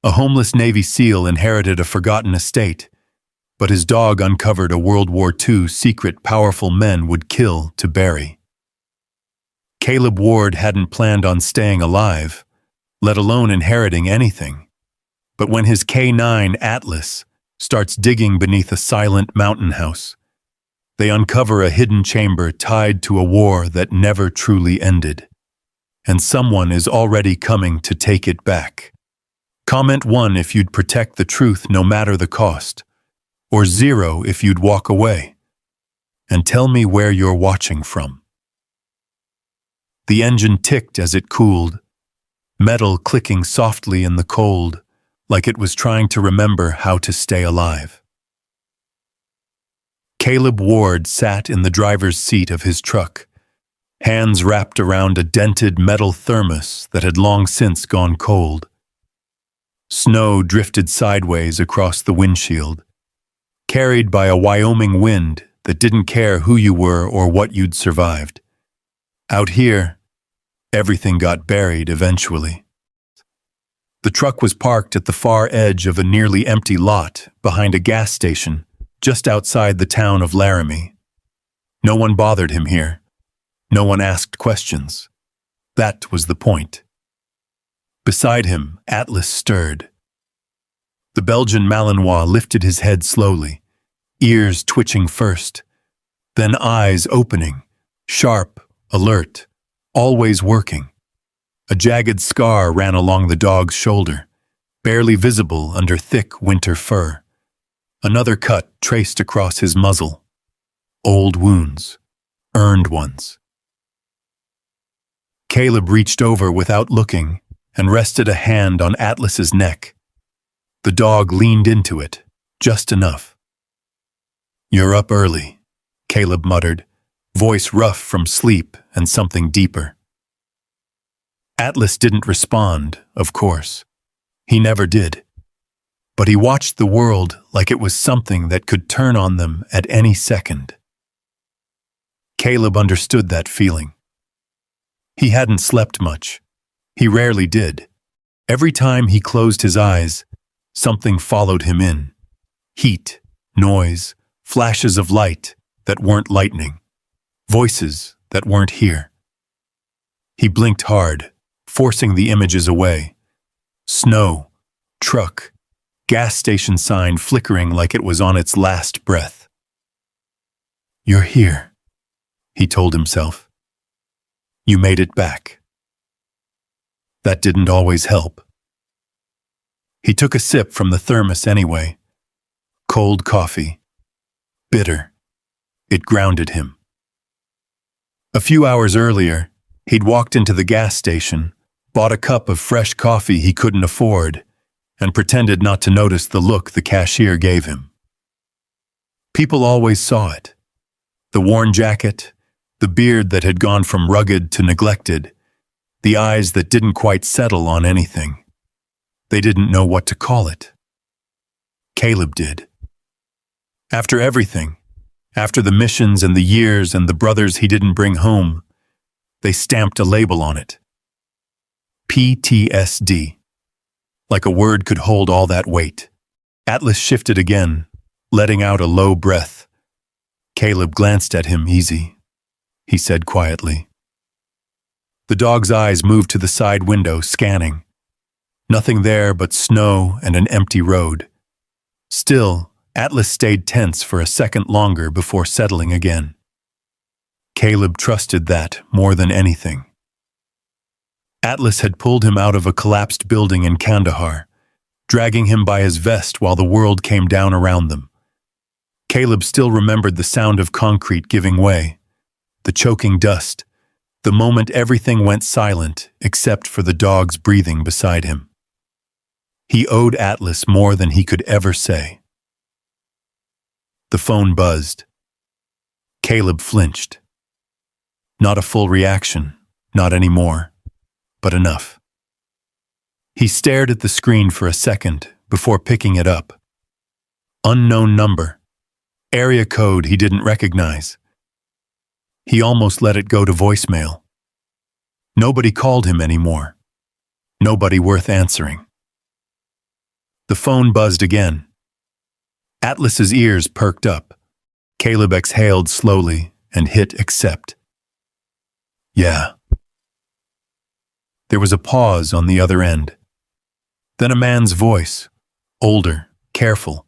A homeless Navy SEAL inherited a forgotten estate, but his dog uncovered a World War II secret powerful men would kill to bury. Caleb Ward hadn't planned on staying alive, let alone inheriting anything. But when his K9 Atlas starts digging beneath a silent mountain house, they uncover a hidden chamber tied to a war that never truly ended. And someone is already coming to take it back. Comment 1 if you'd protect the truth no matter the cost, or 0 if you'd walk away. And tell me where you're watching from. The engine ticked as it cooled, metal clicking softly in the cold, like it was trying to remember how to stay alive. Caleb Ward sat in the driver's seat of his truck, hands wrapped around a dented metal thermos that had long since gone cold. Snow drifted sideways across the windshield, carried by a Wyoming wind that didn't care who you were or what you'd survived. Out here, everything got buried eventually. The truck was parked at the far edge of a nearly empty lot behind a gas station just outside the town of Laramie. No one bothered him here. No one asked questions. That was the point. Beside him, Atlas stirred. The Belgian Malinois lifted his head slowly, ears twitching first, then eyes opening, sharp, alert, always working. A jagged scar ran along the dog's shoulder, barely visible under thick winter fur. Another cut traced across his muzzle. Old wounds, earned ones. Caleb reached over without looking and rested a hand on Atlas's neck. The dog leaned into it, just enough. "You're up early," Caleb muttered, voice rough from sleep and something deeper. Atlas didn't respond, of course. He never did. But he watched the world like it was something that could turn on them at any second. Caleb understood that feeling. He hadn't slept much. He rarely did. Every time he closed his eyes, something followed him in. Heat, noise, flashes of light that weren't lightning, voices that weren't here. He blinked hard, forcing the images away. Snow, truck, gas station sign flickering like it was on its last breath. "You're here," he told himself. "You made it back." That didn't always help. He took a sip from the thermos anyway. Cold coffee. Bitter. It grounded him. A few hours earlier, he'd walked into the gas station, bought a cup of fresh coffee he couldn't afford, and pretended not to notice the look the cashier gave him. People always saw it. The worn jacket, the beard that had gone from rugged to neglected, the eyes that didn't quite settle on anything. They didn't know what to call it. Caleb did. After everything, after the missions and the years and the brothers he didn't bring home, they stamped a label on it. PTSD. Like a word could hold all that weight. Atlas shifted again, letting out a low breath. Caleb glanced at him. "Easy," he said quietly. The dog's eyes moved to the side window, scanning. Nothing there but snow and an empty road. Still, Atlas stayed tense for a second longer before settling again. Caleb trusted that more than anything. Atlas had pulled him out of a collapsed building in Kandahar, dragging him by his vest while the world came down around them. Caleb still remembered the sound of concrete giving way, the choking dust, the moment everything went silent except for the dog's breathing beside him. He owed Atlas more than he could ever say. The phone buzzed. Caleb flinched. Not a full reaction, not anymore, but enough. He stared at the screen for a second before picking it up. Unknown number. Area code he didn't recognize. He almost let it go to voicemail. Nobody called him anymore. Nobody worth answering. The phone buzzed again. Atlas's ears perked up. Caleb exhaled slowly and hit accept. Yeah. There was a pause on the other end. Then a man's voice, older, careful,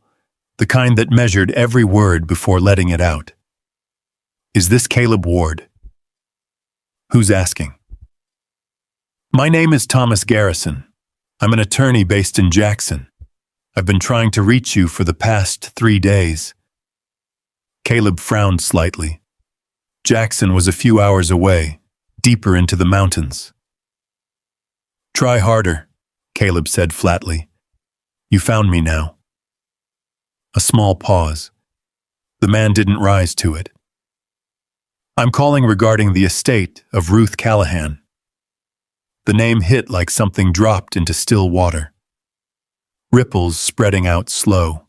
the kind that measured every word before letting it out. Is this Caleb Ward? Who's asking? My name is Thomas Garrison. I'm an attorney based in Jackson. I've been trying to reach you for the past 3 days. Caleb frowned slightly. Jackson was a few hours away, deeper into the mountains. Try harder, Caleb said flatly. You found me now. A small pause. The man didn't rise to it. I'm calling regarding the estate of Ruth Callahan. The name hit like something dropped into still water. Ripples spreading out slow.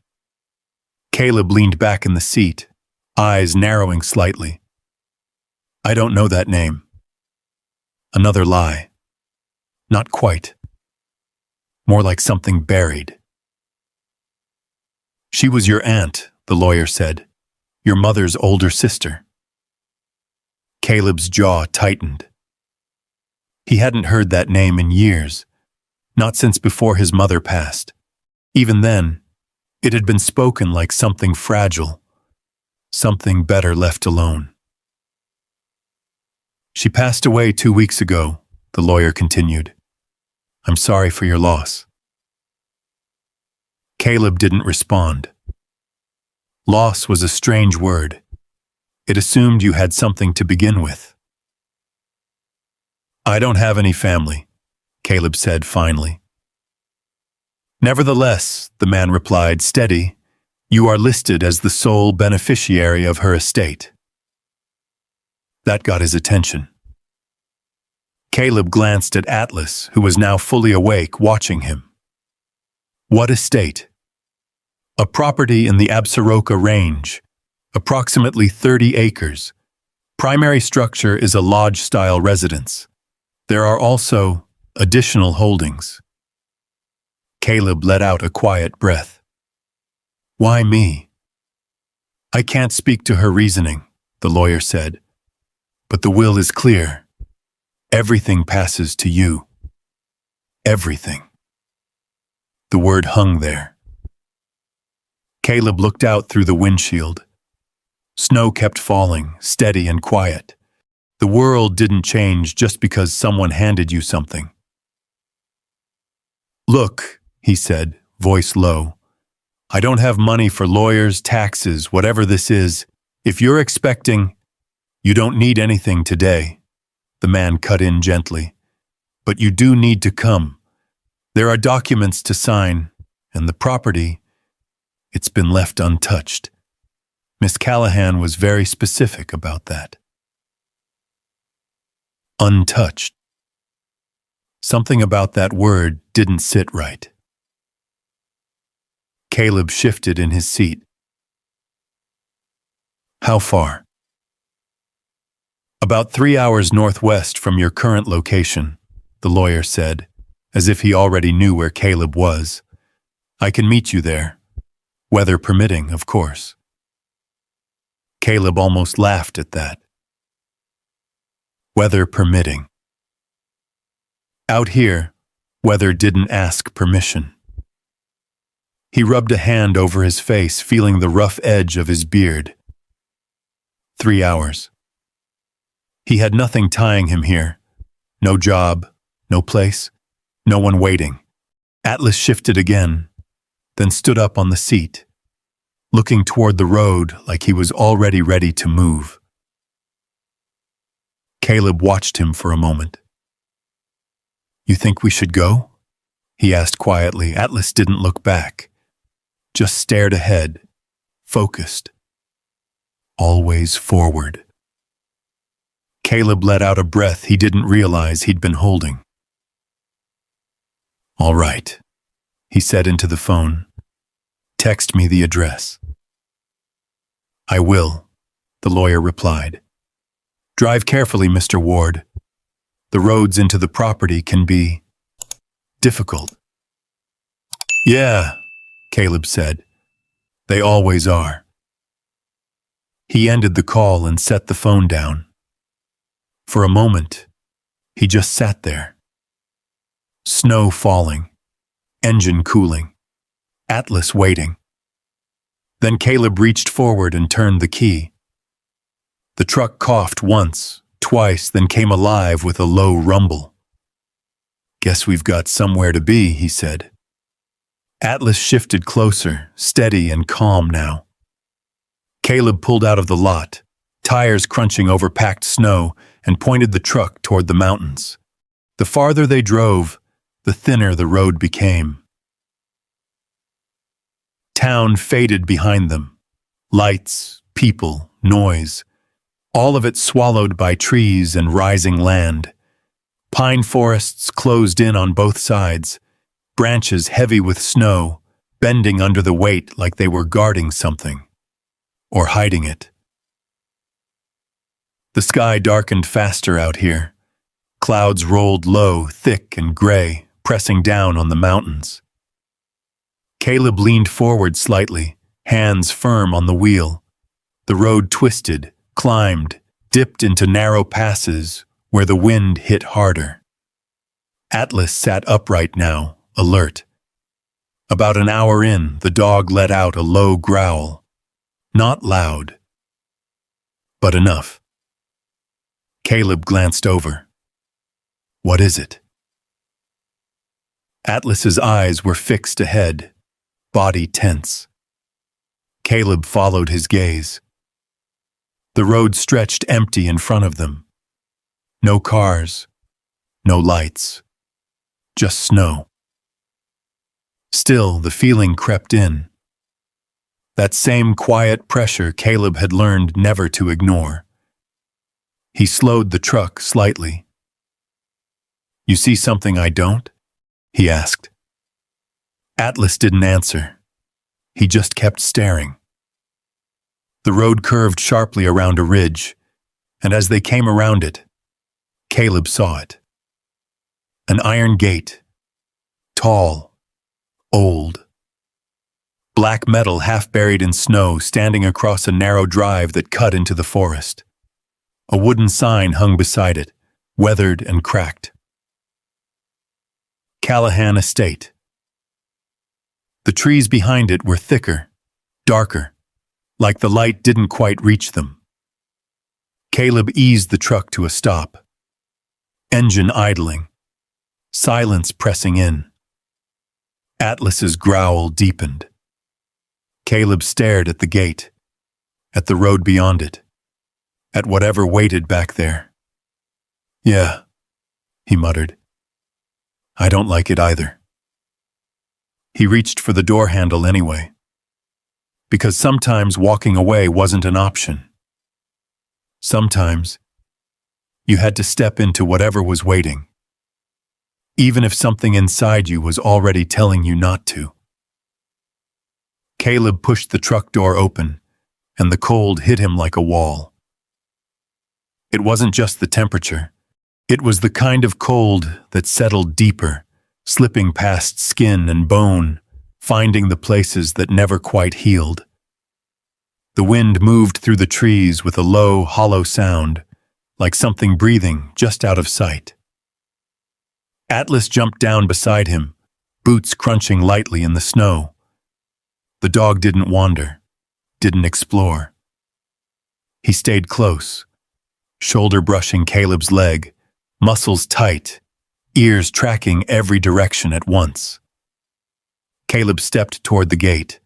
Caleb leaned back in the seat, eyes narrowing slightly. I don't know that name. Another lie. Not quite. More like something buried. She was your aunt, the lawyer said. Your mother's older sister. Caleb's jaw tightened. He hadn't heard that name in years, not since before his mother passed. Even then, it had been spoken like something fragile, something better left alone. She passed away 2 weeks ago, the lawyer continued. I'm sorry for your loss. Caleb didn't respond. Loss was a strange word. It assumed you had something to begin with. I don't have any family, Caleb said finally. Nevertheless, the man replied, steady, you are listed as the sole beneficiary of her estate. That got his attention. Caleb glanced at Atlas, who was now fully awake, watching him. What estate? A property in the Absaroka Range, approximately 30 acres. Primary structure is a lodge-style residence. There are also additional holdings. Caleb let out a quiet breath. Why me? I can't speak to her reasoning, the lawyer said, but the will is clear. Everything passes to you. Everything. The word hung there. Caleb looked out through the windshield. Snow kept falling, steady and quiet. The world didn't change just because someone handed you something. Look, he said, voice low. I don't have money for lawyers, taxes, whatever this is. If you're expecting, you don't need anything today. The man cut in gently. But you do need to come. There are documents to sign, and the property, it's been left untouched. Miss Callahan was very specific about that. Untouched. Something about that word didn't sit right. Caleb shifted in his seat. How far? About 3 hours northwest from your current location, the lawyer said, as if he already knew where Caleb was. I can meet you there. Weather permitting, of course. Caleb almost laughed at that. Weather permitting. Out here, weather didn't ask permission. He rubbed a hand over his face, feeling the rough edge of his beard. 3 hours. He had nothing tying him here. No job, no place, no one waiting. Atlas shifted again, then stood up on the seat, looking toward the road like he was already ready to move. Caleb watched him for a moment. You think we should go? He asked quietly. Atlas didn't look back, just stared ahead, focused. Always forward. Caleb let out a breath he didn't realize he'd been holding. All right, he said into the phone. Text me the address. I will, the lawyer replied. Drive carefully, Mr. Ward. The roads into the property can be difficult. Yeah, Caleb said. They always are. He ended the call and set the phone down. For a moment, he just sat there. Snow falling, engine cooling, Atlas waiting. Then Caleb reached forward and turned the key. The truck coughed once, twice, then came alive with a low rumble. Guess we've got somewhere to be, he said. Atlas shifted closer, steady and calm now. Caleb pulled out of the lot, tires crunching over packed snow, and pointed the truck toward the mountains. The farther they drove, the thinner the road became. Town faded behind them. Lights, people, noise, all of it swallowed by trees and rising land. Pine forests closed in on both sides, branches heavy with snow, bending under the weight like they were guarding something, or hiding it. The sky darkened faster out here. Clouds rolled low, thick and gray, pressing down on the mountains. Caleb leaned forward slightly, hands firm on the wheel. The road twisted, climbed, dipped into narrow passes where the wind hit harder. Atlas sat upright now, alert. About an hour in, the dog let out a low growl. Not loud, but enough. Caleb glanced over. What is it? Atlas's eyes were fixed ahead, body tense. Caleb followed his gaze. The road stretched empty in front of them. No cars, no lights, just snow. Still, the feeling crept in. That same quiet pressure Caleb had learned never to ignore. He slowed the truck slightly. You see something I don't? He asked. Atlas didn't answer. He just kept staring. The road curved sharply around a ridge, and as they came around it, Caleb saw it. An iron gate, tall, old. Black metal half buried in snow standing across a narrow drive that cut into the forest. A wooden sign hung beside it, weathered and cracked. Callahan Estate. The trees behind it were thicker, darker, like the light didn't quite reach them. Caleb eased the truck to a stop. Engine idling. Silence pressing in. Atlas's growl deepened. Caleb stared at the gate, at the road beyond it, at whatever waited back there. Yeah, he muttered. I don't like it either. He reached for the door handle anyway, because sometimes walking away wasn't an option. Sometimes you had to step into whatever was waiting, even if something inside you was already telling you not to. Caleb pushed the truck door open, and the cold hit him like a wall. It wasn't just the temperature. It was the kind of cold that settled deeper, slipping past skin and bone, finding the places that never quite healed. The wind moved through the trees with a low, hollow sound, like something breathing just out of sight. Atlas jumped down beside him, boots crunching lightly in the snow. The dog didn't wander, didn't explore. He stayed close, shoulder brushing Caleb's leg, muscles tight, ears tracking every direction at once. Caleb stepped toward the gate.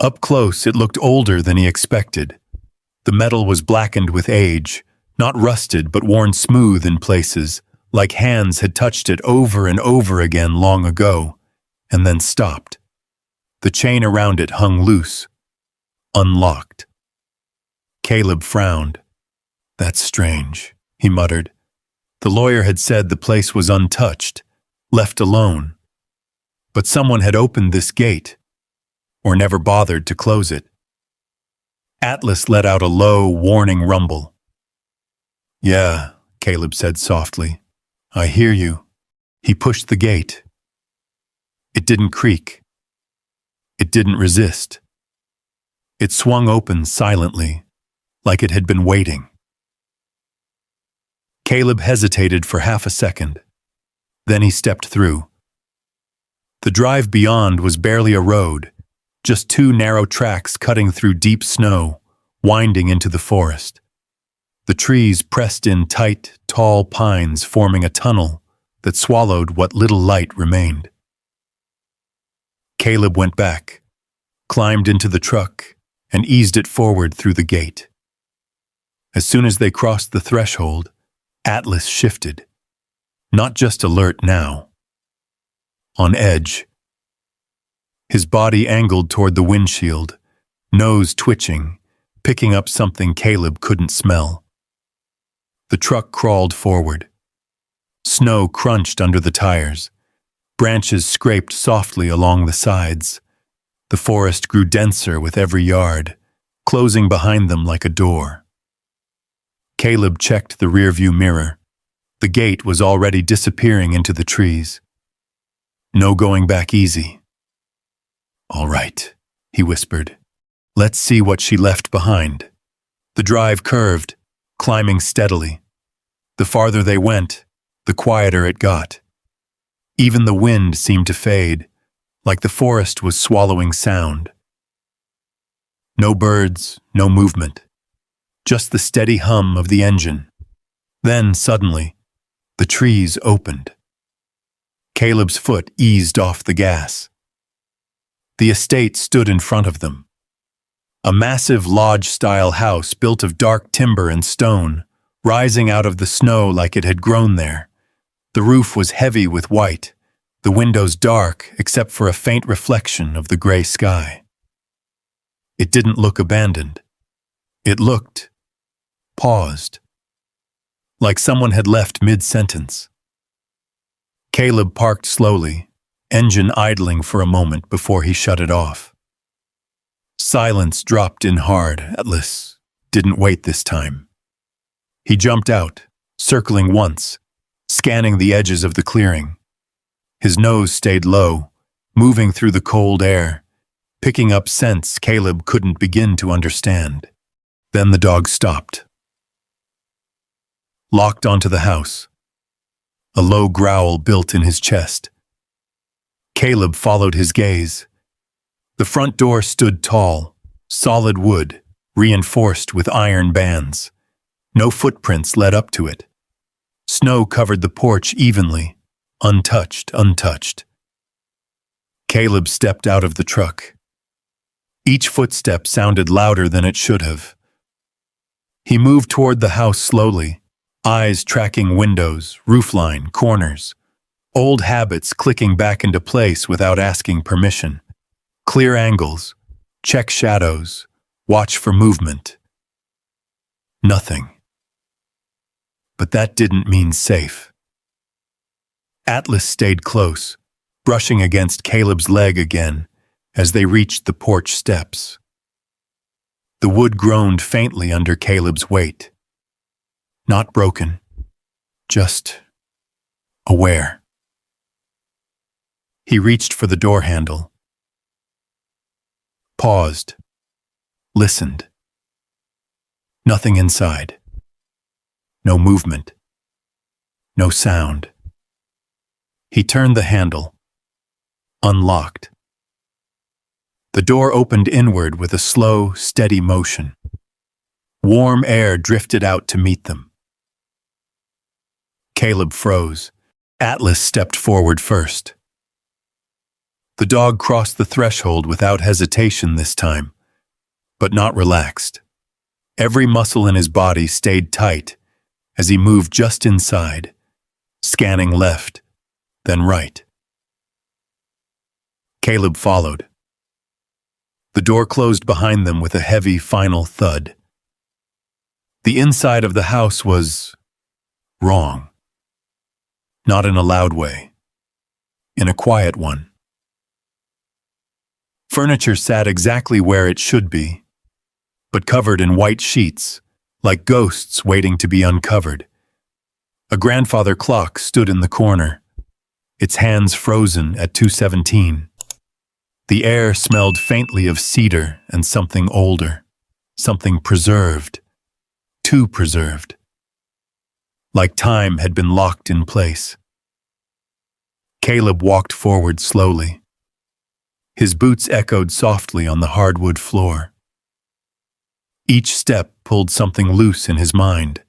Up close, it looked older than he expected. The metal was blackened with age, not rusted but worn smooth in places, like hands had touched it over and over again long ago, and then stopped. The chain around it hung loose, unlocked. Caleb frowned. That's strange, he muttered. The lawyer had said the place was untouched, left alone. But someone had opened this gate, or never bothered to close it. Atlas let out a low, warning rumble. Yeah, Caleb said softly. I hear you. He pushed the gate. It didn't creak. It didn't resist. It swung open silently, like it had been waiting. Caleb hesitated for half a second. Then he stepped through. The drive beyond was barely a road, just two narrow tracks cutting through deep snow, winding into the forest. The trees pressed in tight, tall pines, forming a tunnel that swallowed what little light remained. Caleb went back, climbed into the truck, and eased it forward through the gate. As soon as they crossed the threshold, Atlas shifted, not just alert now, on edge. His body angled toward the windshield, nose twitching, picking up something Caleb couldn't smell. The truck crawled forward. Snow crunched under the tires. Branches scraped softly along the sides. The forest grew denser with every yard, closing behind them like a door. Caleb checked the rearview mirror. The gate was already disappearing into the trees. No going back easy. "All right," he whispered. "Let's see what she left behind." The drive curved, climbing steadily. The farther they went, the quieter it got. Even the wind seemed to fade, like the forest was swallowing sound. No birds, no movement, just the steady hum of the engine. Then, suddenly, the trees opened. Caleb's foot eased off the gas. The estate stood in front of them. A massive lodge-style house built of dark timber and stone, rising out of the snow like it had grown there. The roof was heavy with white, the windows dark except for a faint reflection of the gray sky. It didn't look abandoned. It looked paused, like someone had left mid-sentence. Caleb parked slowly, engine idling for a moment before he shut it off. Silence dropped in hard. Atlas didn't wait this time. He jumped out, circling once, scanning the edges of the clearing. His nose stayed low, moving through the cold air, picking up scents Caleb couldn't begin to understand. Then the dog stopped. Locked onto the house. A low growl built in his chest. Caleb followed his gaze. The front door stood tall, solid wood, reinforced with iron bands. No footprints led up to it. Snow covered the porch evenly, untouched. Caleb stepped out of the truck. Each footstep sounded louder than it should have. He moved toward the house slowly, eyes tracking windows, roofline, corners. Old habits clicking back into place without asking permission. Clear angles, check shadows, watch for movement. Nothing. But that didn't mean safe. Atlas stayed close, brushing against Caleb's leg again as they reached the porch steps. The wood groaned faintly under Caleb's weight. Not broken, just aware. He reached for the door handle. Paused. Listened. Nothing inside. No movement. No sound. He turned the handle. Unlocked. The door opened inward with a slow, steady motion. Warm air drifted out to meet them. Caleb froze. Atlas stepped forward first. The dog crossed the threshold without hesitation this time, but not relaxed. Every muscle in his body stayed tight as he moved just inside, scanning left, then right. Caleb followed. The door closed behind them with a heavy final thud. The inside of the house was wrong. Not in a loud way, in a quiet one. Furniture sat exactly where it should be, but covered in white sheets, like ghosts waiting to be uncovered. A grandfather clock stood in the corner, its hands frozen at 2:17. The air smelled faintly of cedar and something older, something preserved, too preserved. Like time had been locked in place. Caleb walked forward slowly. His boots echoed softly on the hardwood floor. Each step pulled something loose in his mind.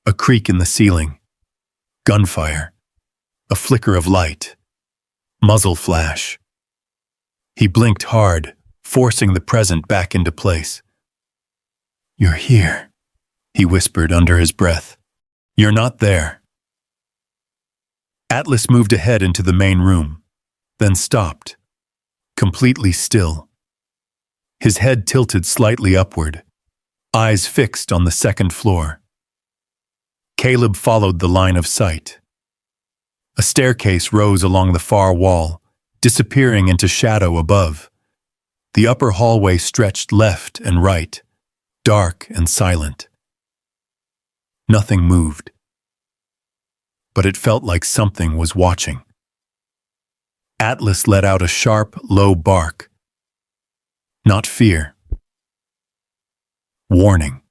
A creak in the ceiling, gunfire, a flicker of light, muzzle flash. He blinked hard, forcing the present back into place. "You're here," he whispered under his breath. "You're not there." Atlas moved ahead into the main room, then stopped, completely still. His head tilted slightly upward, eyes fixed on the second floor. Caleb followed the line of sight. A staircase rose along the far wall, disappearing into shadow above. The upper hallway stretched left and right, dark and silent. Nothing moved, but it felt like something was watching. Atlas let out a sharp, low bark. Not fear. Warning.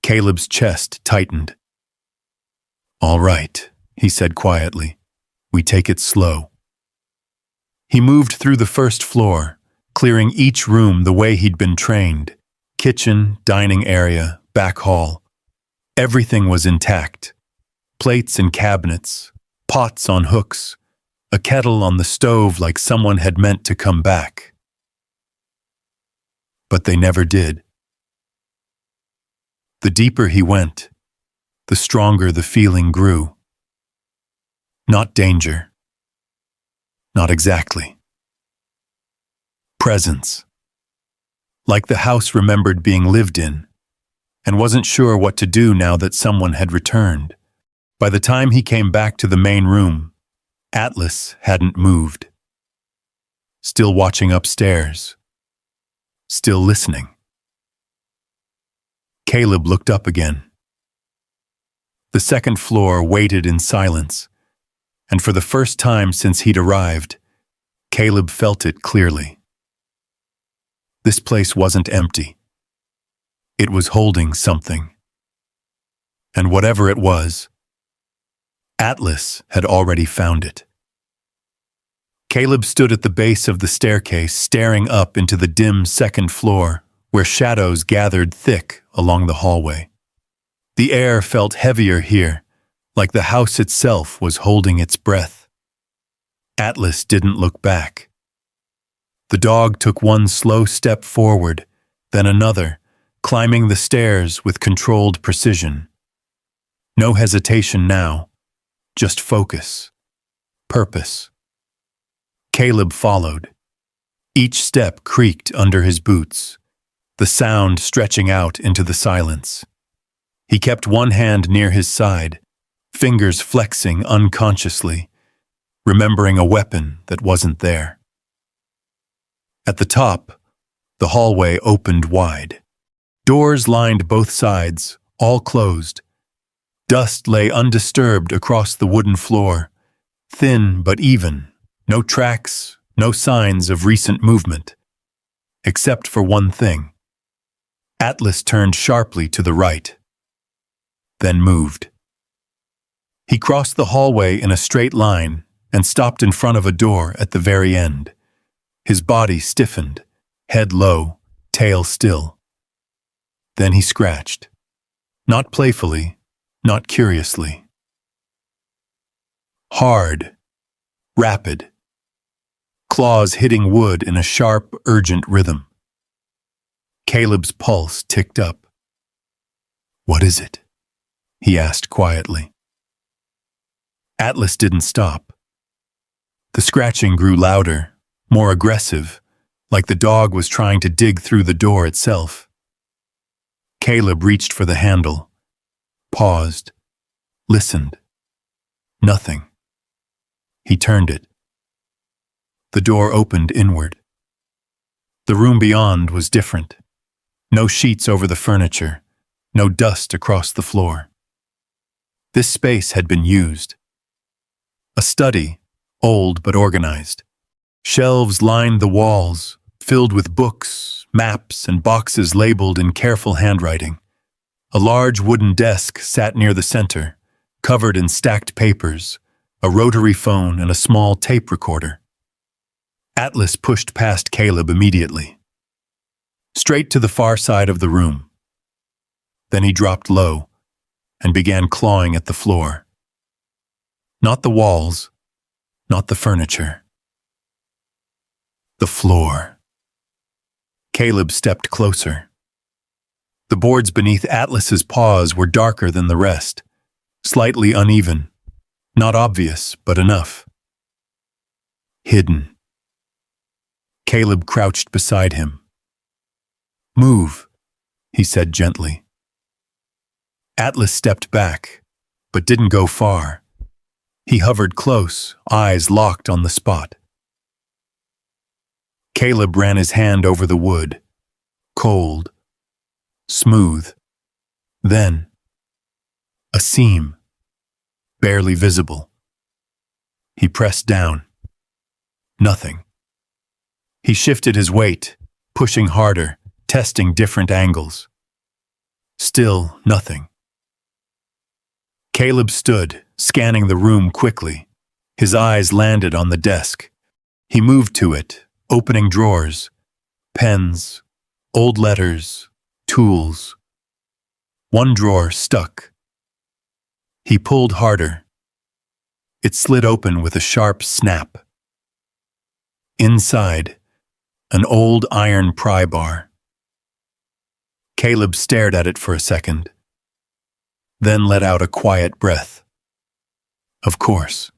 Caleb's chest tightened. "All right," he said quietly. "We take it slow." He moved through the first floor, clearing each room the way he'd been trained. Kitchen, dining area, back hall. Everything was intact. Plates and cabinets, pots on hooks, a kettle on the stove like someone had meant to come back. But they never did. The deeper he went, the stronger the feeling grew. Not danger. Not exactly. Presence. Like the house remembered being lived in, and wasn't sure what to do now that someone had returned. By the time he came back to the main room, Atlas hadn't moved. Still watching upstairs. Still listening. Caleb looked up again. The second floor waited in silence, and for the first time since he'd arrived, Caleb felt it clearly. This place wasn't empty. It was holding something. And whatever it was, Atlas had already found it. Caleb stood at the base of the staircase, staring up into the dim second floor, where shadows gathered thick along the hallway. The air felt heavier here, like the house itself was holding its breath. Atlas didn't look back. The dog took one slow step forward, then another, climbing the stairs with controlled precision. No hesitation now, just focus, purpose. Caleb followed. Each step creaked under his boots, the sound stretching out into the silence. He kept one hand near his side, fingers flexing unconsciously, remembering a weapon that wasn't there. At the top, the hallway opened wide. Doors lined both sides, all closed. Dust lay undisturbed across the wooden floor, thin but even, no tracks, no signs of recent movement. Except for one thing. Atlas turned sharply to the right, then moved. He crossed the hallway in a straight line and stopped in front of a door at the very end. His body stiffened, head low, tail still. Then he scratched. Not playfully, not curiously. Hard, rapid. Claws hitting wood in a sharp, urgent rhythm. Caleb's pulse ticked up. "What is it?" he asked quietly. Atlas didn't stop. The scratching grew louder, more aggressive, like the dog was trying to dig through the door itself. Caleb reached for the handle, paused, listened. Nothing. He turned it. The door opened inward. The room beyond was different. No sheets over the furniture, no dust across the floor. This space had been used. A study, old but organized. Shelves lined the walls, filled with books, maps, and boxes labeled in careful handwriting. A large wooden desk sat near the center, covered in stacked papers, a rotary phone, and a small tape recorder. Atlas pushed past Caleb immediately, straight to the far side of the room. Then he dropped low and began clawing at the floor. Not the walls, not the furniture. The floor. Caleb stepped closer. The boards beneath Atlas's paws were darker than the rest, slightly uneven, not obvious, but enough. Hidden. Caleb crouched beside him. "Move," he said gently. Atlas stepped back, but didn't go far. He hovered close, eyes locked on the spot. Caleb ran his hand over the wood, cold, smooth. Then, a seam, barely visible. He pressed down. Nothing. He shifted his weight, pushing harder, testing different angles. Still nothing. Caleb stood, scanning the room quickly. His eyes landed on the desk. He moved to it, opening drawers, pens, old letters, tools. One drawer stuck. He pulled harder. It slid open with a sharp snap. Inside, an old iron pry bar. Caleb stared at it for a second, then let out a quiet breath. Of course.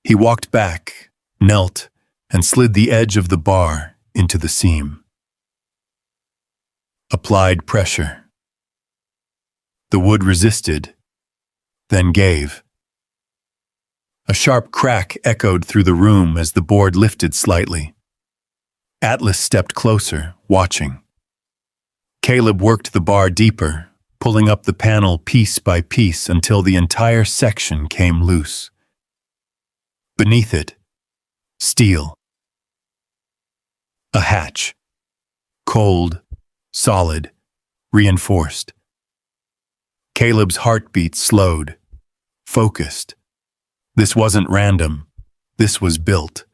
He walked back, knelt, and slid the edge of the bar into the seam. Applied pressure. The wood resisted, then gave. A sharp crack echoed through the room as the board lifted slightly. Atlas stepped closer, watching. Caleb worked the bar deeper, pulling up the panel piece by piece until the entire section came loose. Beneath it, steel. A hatch. Cold, solid, reinforced. Caleb's heartbeat slowed, focused. This wasn't random. This was built.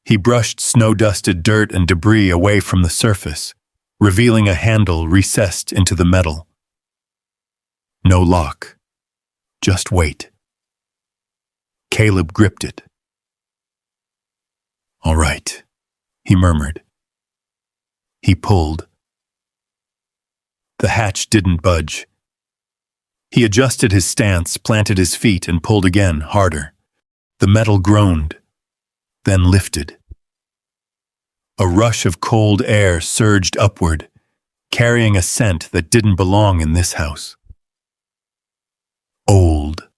He brushed snow-dusted dirt and debris away from the surface, revealing a handle recessed into the metal. No lock. Just weight. Caleb gripped it. "All right," he murmured. He pulled. The hatch didn't budge. He adjusted his stance, planted his feet, and pulled again, harder. The metal groaned, then lifted. A rush of cold air surged upward, carrying a scent that didn't belong in this house. Old.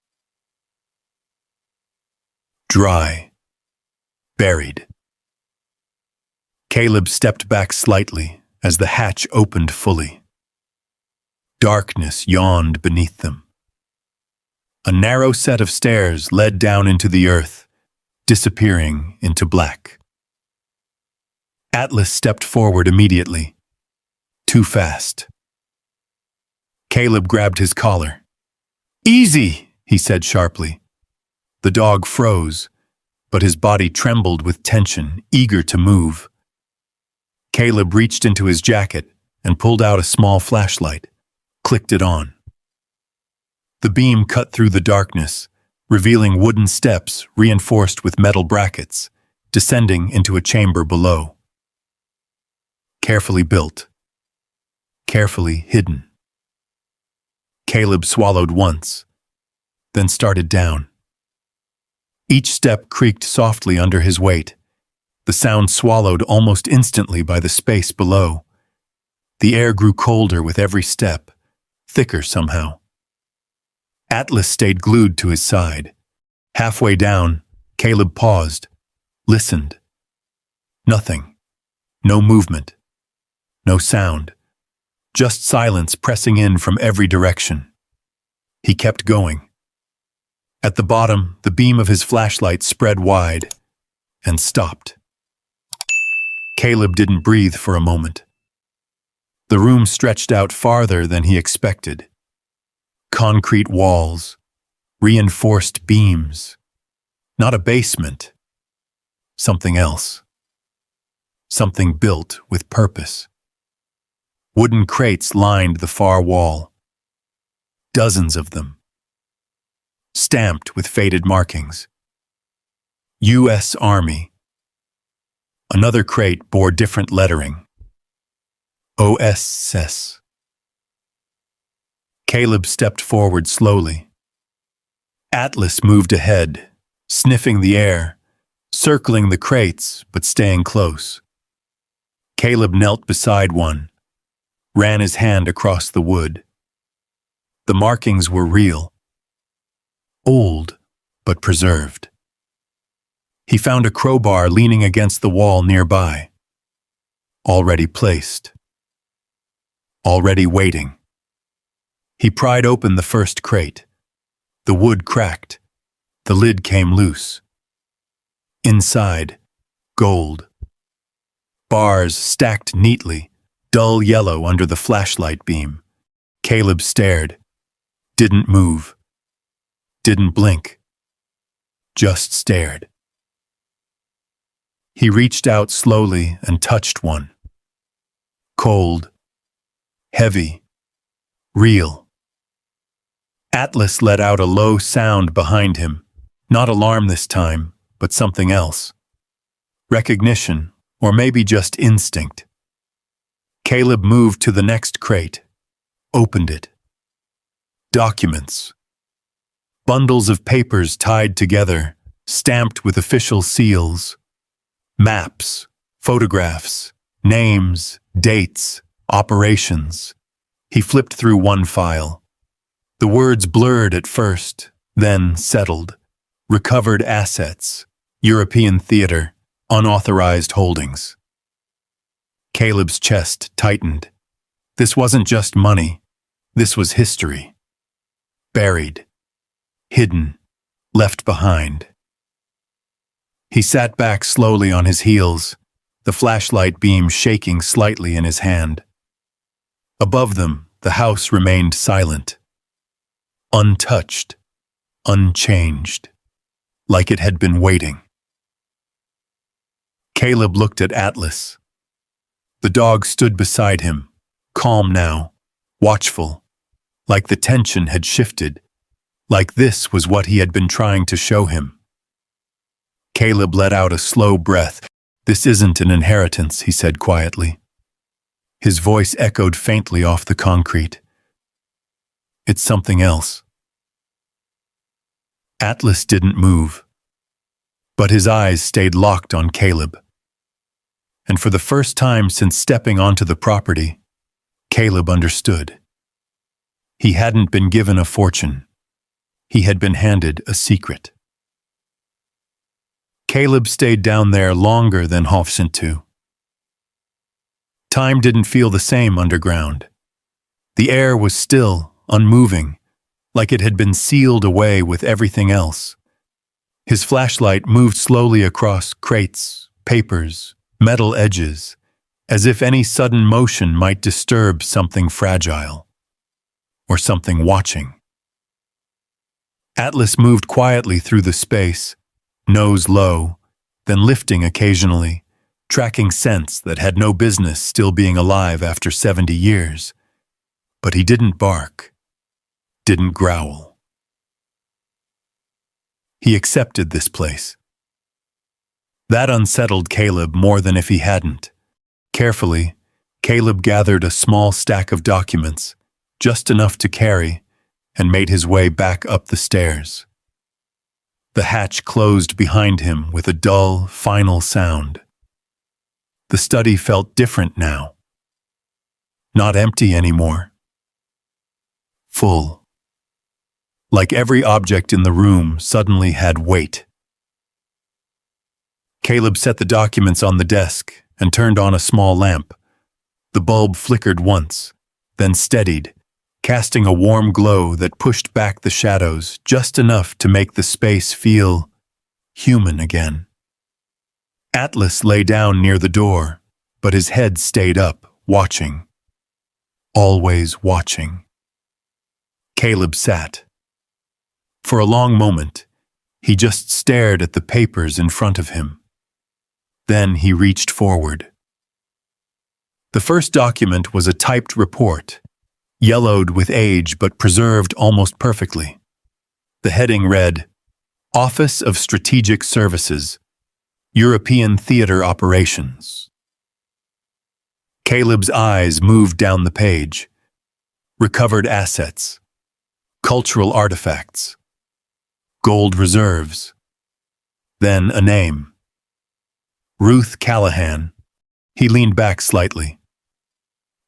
Dry. Buried. Caleb stepped back slightly as the hatch opened fully. Darkness yawned beneath them. A narrow set of stairs led down into the earth, disappearing into black. Atlas stepped forward immediately. Too fast. Caleb grabbed his collar. "Easy," he said sharply. The dog froze, but his body trembled with tension, eager to move. Caleb reached into his jacket and pulled out a small flashlight, clicked it on. The beam cut through the darkness, revealing wooden steps reinforced with metal brackets, descending into a chamber below. Carefully built. Carefully hidden. Caleb swallowed once, then started down. Each step creaked softly under his weight, the sound swallowed almost instantly by the space below. The air grew colder with every step, thicker somehow. Atlas stayed glued to his side. Halfway down, Caleb paused, listened. Nothing. No movement. No sound. Just silence pressing in from every direction. He kept going. At the bottom, the beam of his flashlight spread wide, and stopped. Caleb didn't breathe for a moment. The room stretched out farther than he expected. Concrete walls, reinforced beams. Not a basement. Something else. Something built with purpose. Wooden crates lined the far wall. Dozens of them. Stamped with faded markings. U.S. Army. Another crate bore different lettering. OSS. Caleb stepped forward slowly. Atlas moved ahead, sniffing the air, circling the crates but staying close. Caleb knelt beside one, ran his hand across the wood. The markings were real. Old, but preserved. He found a crowbar leaning against the wall nearby. Already placed. Already waiting. He pried open the first crate. The wood cracked. The lid came loose. Inside, gold. Bars stacked neatly, dull yellow under the flashlight beam. Caleb stared. Didn't move. Didn't blink. Just stared. He reached out slowly and touched one. Cold. Heavy. Real. Atlas let out a low sound behind him. Not alarm this time, but something else. Recognition, or maybe just instinct. Caleb moved to the next crate. Opened it. Documents. Bundles of papers tied together, stamped with official seals. Maps, photographs, names, dates, operations. He flipped through one file. The words blurred at first, then settled. Recovered assets, European theater, unauthorized holdings. Caleb's chest tightened. This wasn't just money. This was history. Buried. Hidden. Left behind. He sat back slowly on his heels, the flashlight beam shaking slightly in his hand. Above them, the house remained silent. Untouched. Unchanged. Like it had been waiting. Caleb looked at Atlas. The dog stood beside him, calm now, watchful, like the tension had shifted, like this was what he had been trying to show him. Caleb let out a slow breath. "This isn't an inheritance," he said quietly. His voice echoed faintly off the concrete. "It's something else." Atlas didn't move, but his eyes stayed locked on Caleb. And for the first time since stepping onto the property, Caleb understood. He hadn't been given a fortune. He had been handed a secret. Caleb stayed down there longer than Hofsint to. Time didn't feel the same underground. The air was still, unmoving, like it had been sealed away with everything else. His flashlight moved slowly across crates, papers, metal edges, as if any sudden motion might disturb something fragile, or something watching. Atlas moved quietly through the space, nose low, then lifting occasionally, tracking scents that had no business still being alive after 70 years. But he didn't bark, didn't growl. He accepted this place. That unsettled Caleb more than if he hadn't. Carefully, Caleb gathered a small stack of documents, just enough to carry, and made his way back up the stairs. The hatch closed behind him with a dull, final sound. The study felt different now. Not empty anymore. Full. Like every object in the room suddenly had weight. Caleb set the documents on the desk and turned on a small lamp. The bulb flickered once, then steadied, casting a warm glow that pushed back the shadows just enough to make the space feel human again. Atlas lay down near the door, but his head stayed up, watching. Always watching. Caleb sat. For a long moment, he just stared at the papers in front of him. Then he reached forward. The first document was a typed report, yellowed with age but preserved almost perfectly. The heading read, Office of Strategic Services, European Theater Operations. Caleb's eyes moved down the page. Recovered assets, cultural artifacts, gold reserves. Then a name. Ruth Callahan. He leaned back slightly.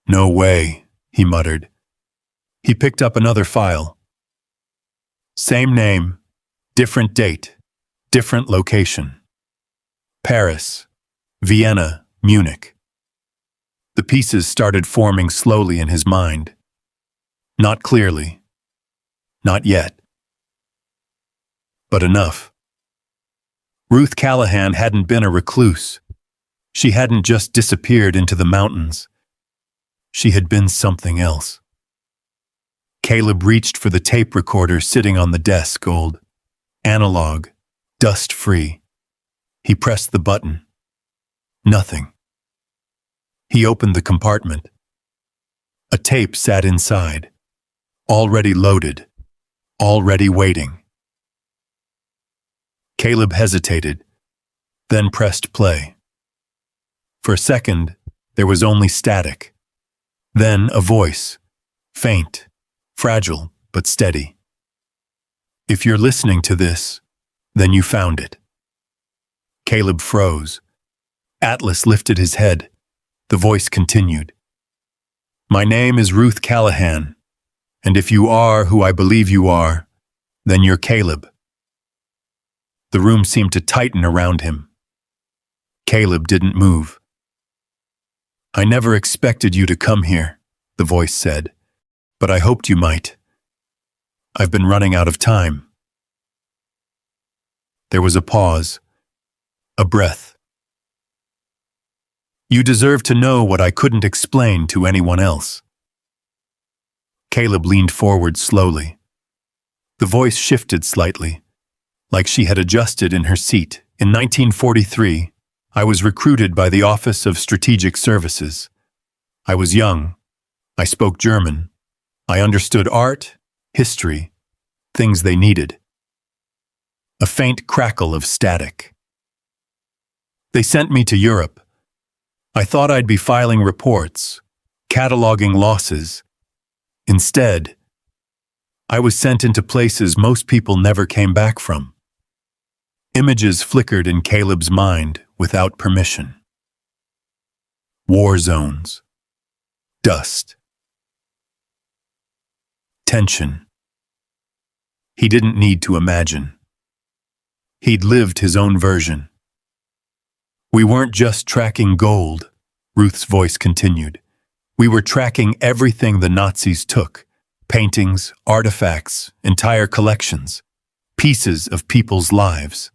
No way, he muttered. He picked up another file. Same name, different date, different location. Paris, Vienna, Munich. The pieces started forming slowly in his mind. Not clearly. Not yet. But enough. Ruth Callahan hadn't been a recluse. She hadn't just disappeared into the mountains. She had been something else. Caleb reached for the tape recorder sitting on the desk, old, analog, dust-free. He pressed the button. Nothing. He opened the compartment. A tape sat inside, already loaded, already waiting. Caleb hesitated, then pressed play. For a second, there was only static. Then a voice, faint, fragile, but steady. If you're listening to this, then you found it. Caleb froze. Atlas lifted his head. The voice continued. My name is Ruth Callahan, and if you are who I believe you are, then you're Caleb. The room seemed to tighten around him. Caleb didn't move. I never expected you to come here, the voice said, but I hoped you might. I've been running out of time. There was a pause, a breath. You deserve to know what I couldn't explain to anyone else. Caleb leaned forward slowly. The voice shifted slightly, like she had adjusted in her seat. In 1943, I was recruited by the Office of Strategic Services. I was young. I spoke German. I understood art, history, things they needed. A faint crackle of static. They sent me to Europe. I thought I'd be filing reports, cataloging losses. Instead, I was sent into places most people never came back from. Images flickered in Caleb's mind without permission. War zones. Dust. Tension. He didn't need to imagine. He'd lived his own version. We weren't just tracking gold, Ruth's voice continued. We were tracking everything the Nazis took. Paintings, artifacts, entire collections. Pieces of people's lives.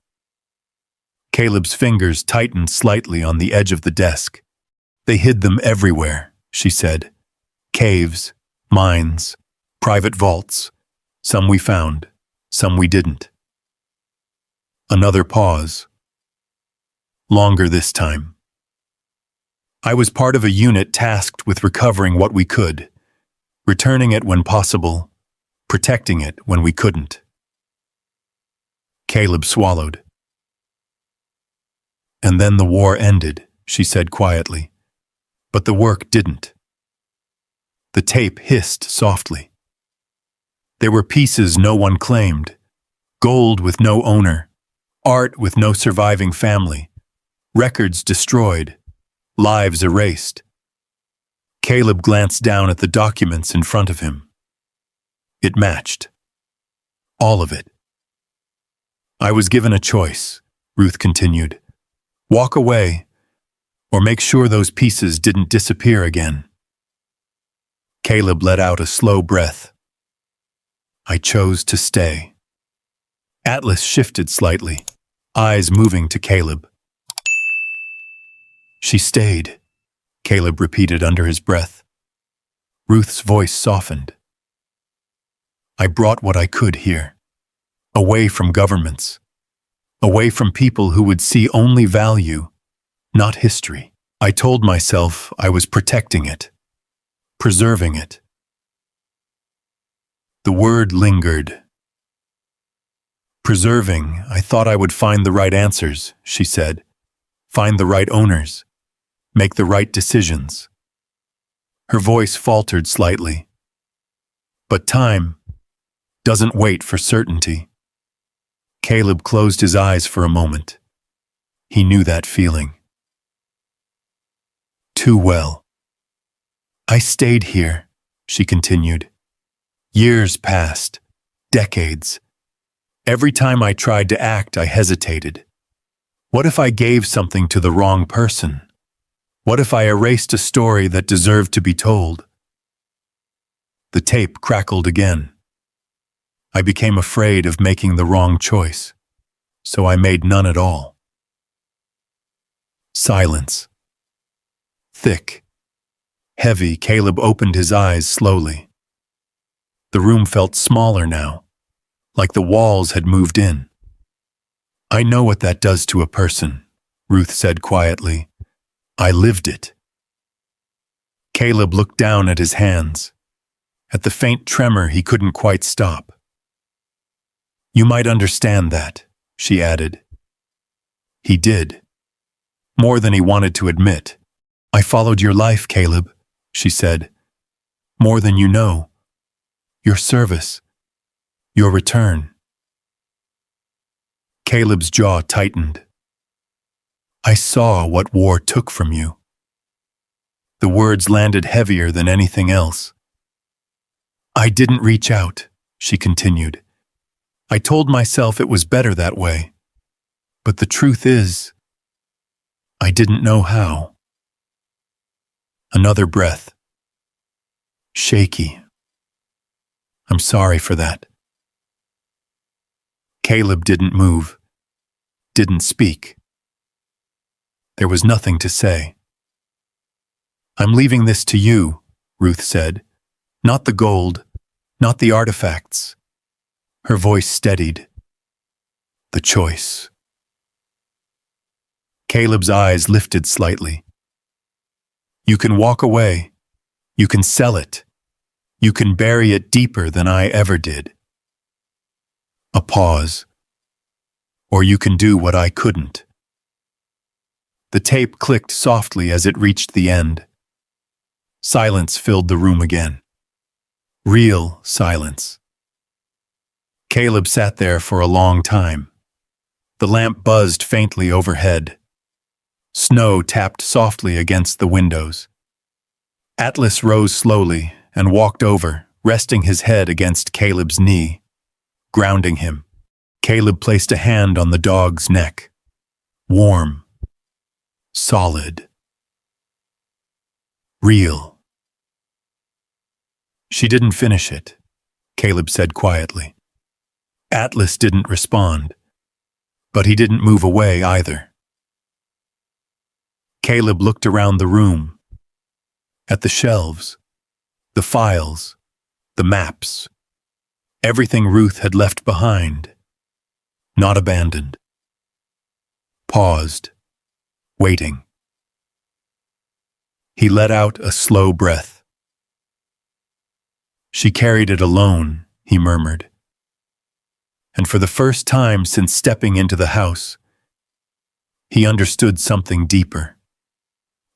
Caleb's fingers tightened slightly on the edge of the desk. They hid them everywhere, she said. Caves, mines, private vaults. Some we found, some we didn't. Another pause. Longer this time. I was part of a unit tasked with recovering what we could, returning it when possible, protecting it when we couldn't. Caleb swallowed. And then the war ended, she said quietly. But the work didn't. The tape hissed softly. There were pieces no one claimed, gold with no owner, art with no surviving family, records destroyed, lives erased. Caleb glanced down at the documents in front of him. It matched. All of it. I was given a choice, Ruth continued. Walk away, or make sure those pieces didn't disappear again. Caleb let out a slow breath. I chose to stay. Atlas shifted slightly, eyes moving to Caleb. She stayed, Caleb repeated under his breath. Ruth's voice softened. I brought what I could here, away from governments, away from people who would see only value, not history. I told myself I was protecting it, preserving it. The word lingered. Preserving, I thought I would find the right answers, she said, find the right owners, make the right decisions. Her voice faltered slightly. But time doesn't wait for certainty. Caleb closed his eyes for a moment. He knew that feeling. Too well. I stayed here, she continued. Years passed, decades. Every time I tried to act, I hesitated. What if I gave something to the wrong person? What if I erased a story that deserved to be told? The tape crackled again. I became afraid of making the wrong choice, so I made none at all. Silence. Thick, heavy, Caleb opened his eyes slowly. The room felt smaller now, like the walls had moved in. I know what that does to a person, Ruth said quietly. I lived it. Caleb looked down at his hands, at the faint tremor he couldn't quite stop. You might understand that, she added. He did. More than he wanted to admit. I followed your life, Caleb, she said. More than you know. Your service. Your return. Caleb's jaw tightened. I saw what war took from you. The words landed heavier than anything else. I didn't reach out, she continued. I told myself it was better that way. But the truth is, I didn't know how. Another breath. Shaky. I'm sorry for that. Caleb didn't move, didn't speak. There was nothing to say. I'm leaving this to you, Ruth said. Not the gold, not the artifacts. Her voice steadied. The choice. Caleb's eyes lifted slightly. You can walk away. You can sell it. You can bury it deeper than I ever did. A pause. Or you can do what I couldn't. The tape clicked softly as it reached the end. Silence filled the room again. Real silence. Caleb sat there for a long time. The lamp buzzed faintly overhead. Snow tapped softly against the windows. Atlas rose slowly and walked over, resting his head against Caleb's knee, grounding him. Caleb placed a hand on the dog's neck. Warm. Solid. Real. She didn't finish it, Caleb said quietly. Atlas didn't respond, but he didn't move away either. Caleb looked around the room, at the shelves, the files, the maps, everything Ruth had left behind, not abandoned. Paused, waiting. He let out a slow breath. She carried it alone, he murmured. And for the first time since stepping into the house, he understood something deeper.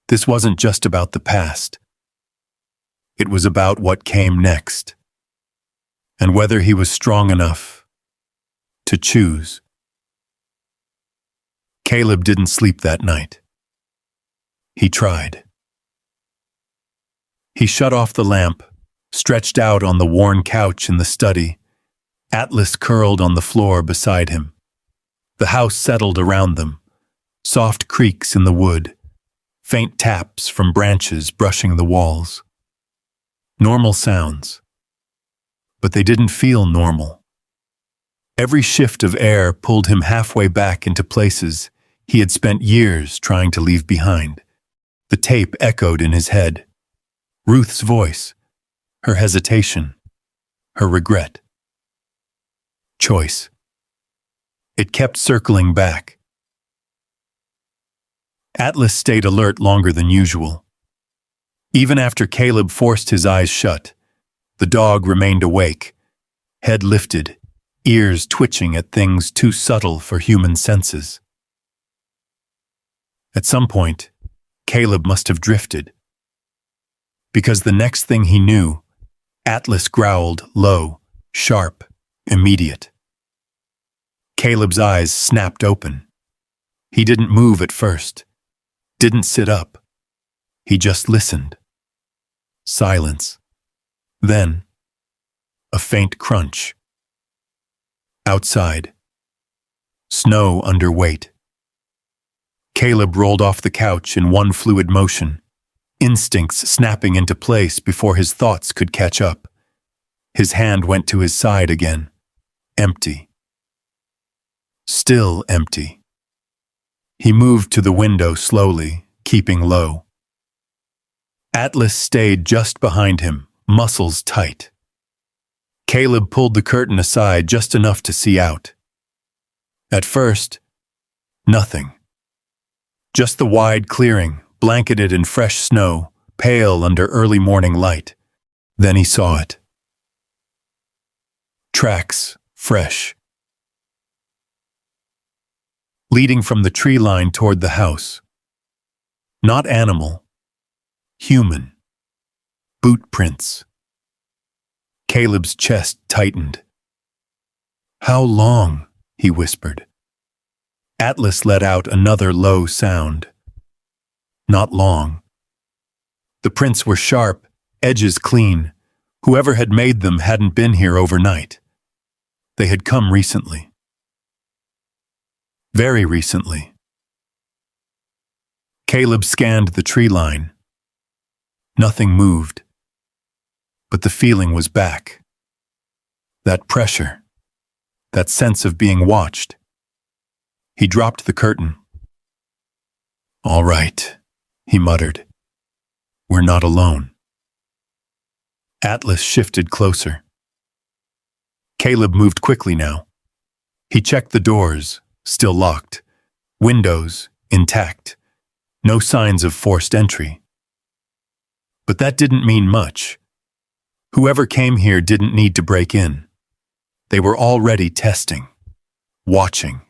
This wasn't just about the past. It was about what came next, and whether he was strong enough to choose. Caleb didn't sleep that night. He tried. He shut off the lamp, stretched out on the worn couch in the study. Atlas curled on the floor beside him. The house settled around them, soft creaks in the wood, faint taps from branches brushing the walls. Normal sounds, but they didn't feel normal. Every shift of air pulled him halfway back into places he had spent years trying to leave behind. The tape echoed in his head. Ruth's voice, her hesitation, her regret. Choice. It kept circling back. Atlas stayed alert longer than usual. Even after Caleb forced his eyes shut, the dog remained awake, head lifted, ears twitching at things too subtle for human senses. At some point, Caleb must have drifted. Because the next thing he knew, Atlas growled, low, sharp, immediate. Caleb's eyes snapped open. He didn't move at first, didn't sit up. He just listened. Silence. Then, a faint crunch. Outside. Snow under weight. Caleb rolled off the couch in one fluid motion, instincts snapping into place before his thoughts could catch up. His hand went to his side again. Empty. Still empty. He moved to the window slowly, keeping low. Atlas stayed just behind him, muscles tight. Caleb pulled the curtain aside just enough to see out. At first, nothing. Just the wide clearing, blanketed in fresh snow, pale under early morning light. Then he saw it. Tracks, fresh. Leading from the tree line toward the house. Not animal. Human. Boot prints. Caleb's chest tightened. "How long?" he whispered. Atlas let out another low sound. Not long. The prints were sharp, edges clean. Whoever had made them hadn't been here overnight. They had come recently. Very recently. Caleb scanned the tree line. Nothing moved. But the feeling was back. That pressure. That sense of being watched. He dropped the curtain. "All right," he muttered. "We're not alone." Atlas shifted closer. Caleb moved quickly now. He checked the doors, still locked. Windows, intact. No signs of forced entry. But that didn't mean much. Whoever came here didn't need to break in. They were already testing, watching.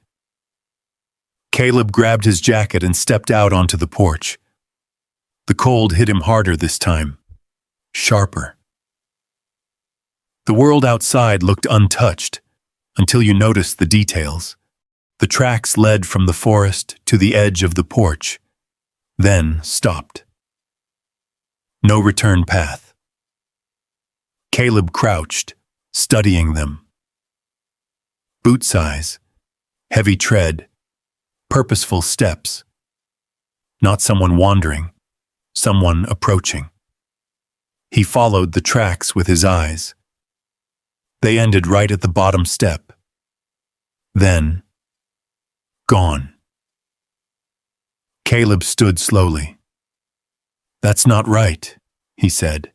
Caleb grabbed his jacket and stepped out onto the porch. The cold hit him harder this time, sharper. The world outside looked untouched until you noticed the details. The tracks led from the forest to the edge of the porch, then stopped. No return path. Caleb crouched, studying them. Boot size, heavy tread, purposeful steps. Not someone wandering, someone approaching. He followed the tracks with his eyes. They ended right at the bottom step. Then, gone. Caleb stood slowly. "That's not right," he said.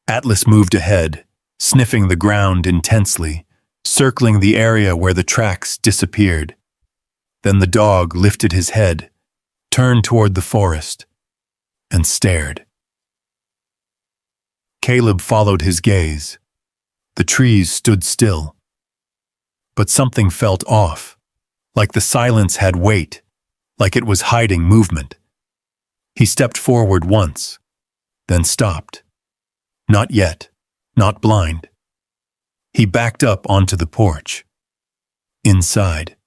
Atlas moved ahead, sniffing the ground intensely, circling the area where the tracks disappeared. Then the dog lifted his head, turned toward the forest, and stared. Caleb followed his gaze. The trees stood still. But something felt off, like the silence had weight, like it was hiding movement. He stepped forward once, then stopped. Not yet, not blind. He backed up onto the porch. Inside.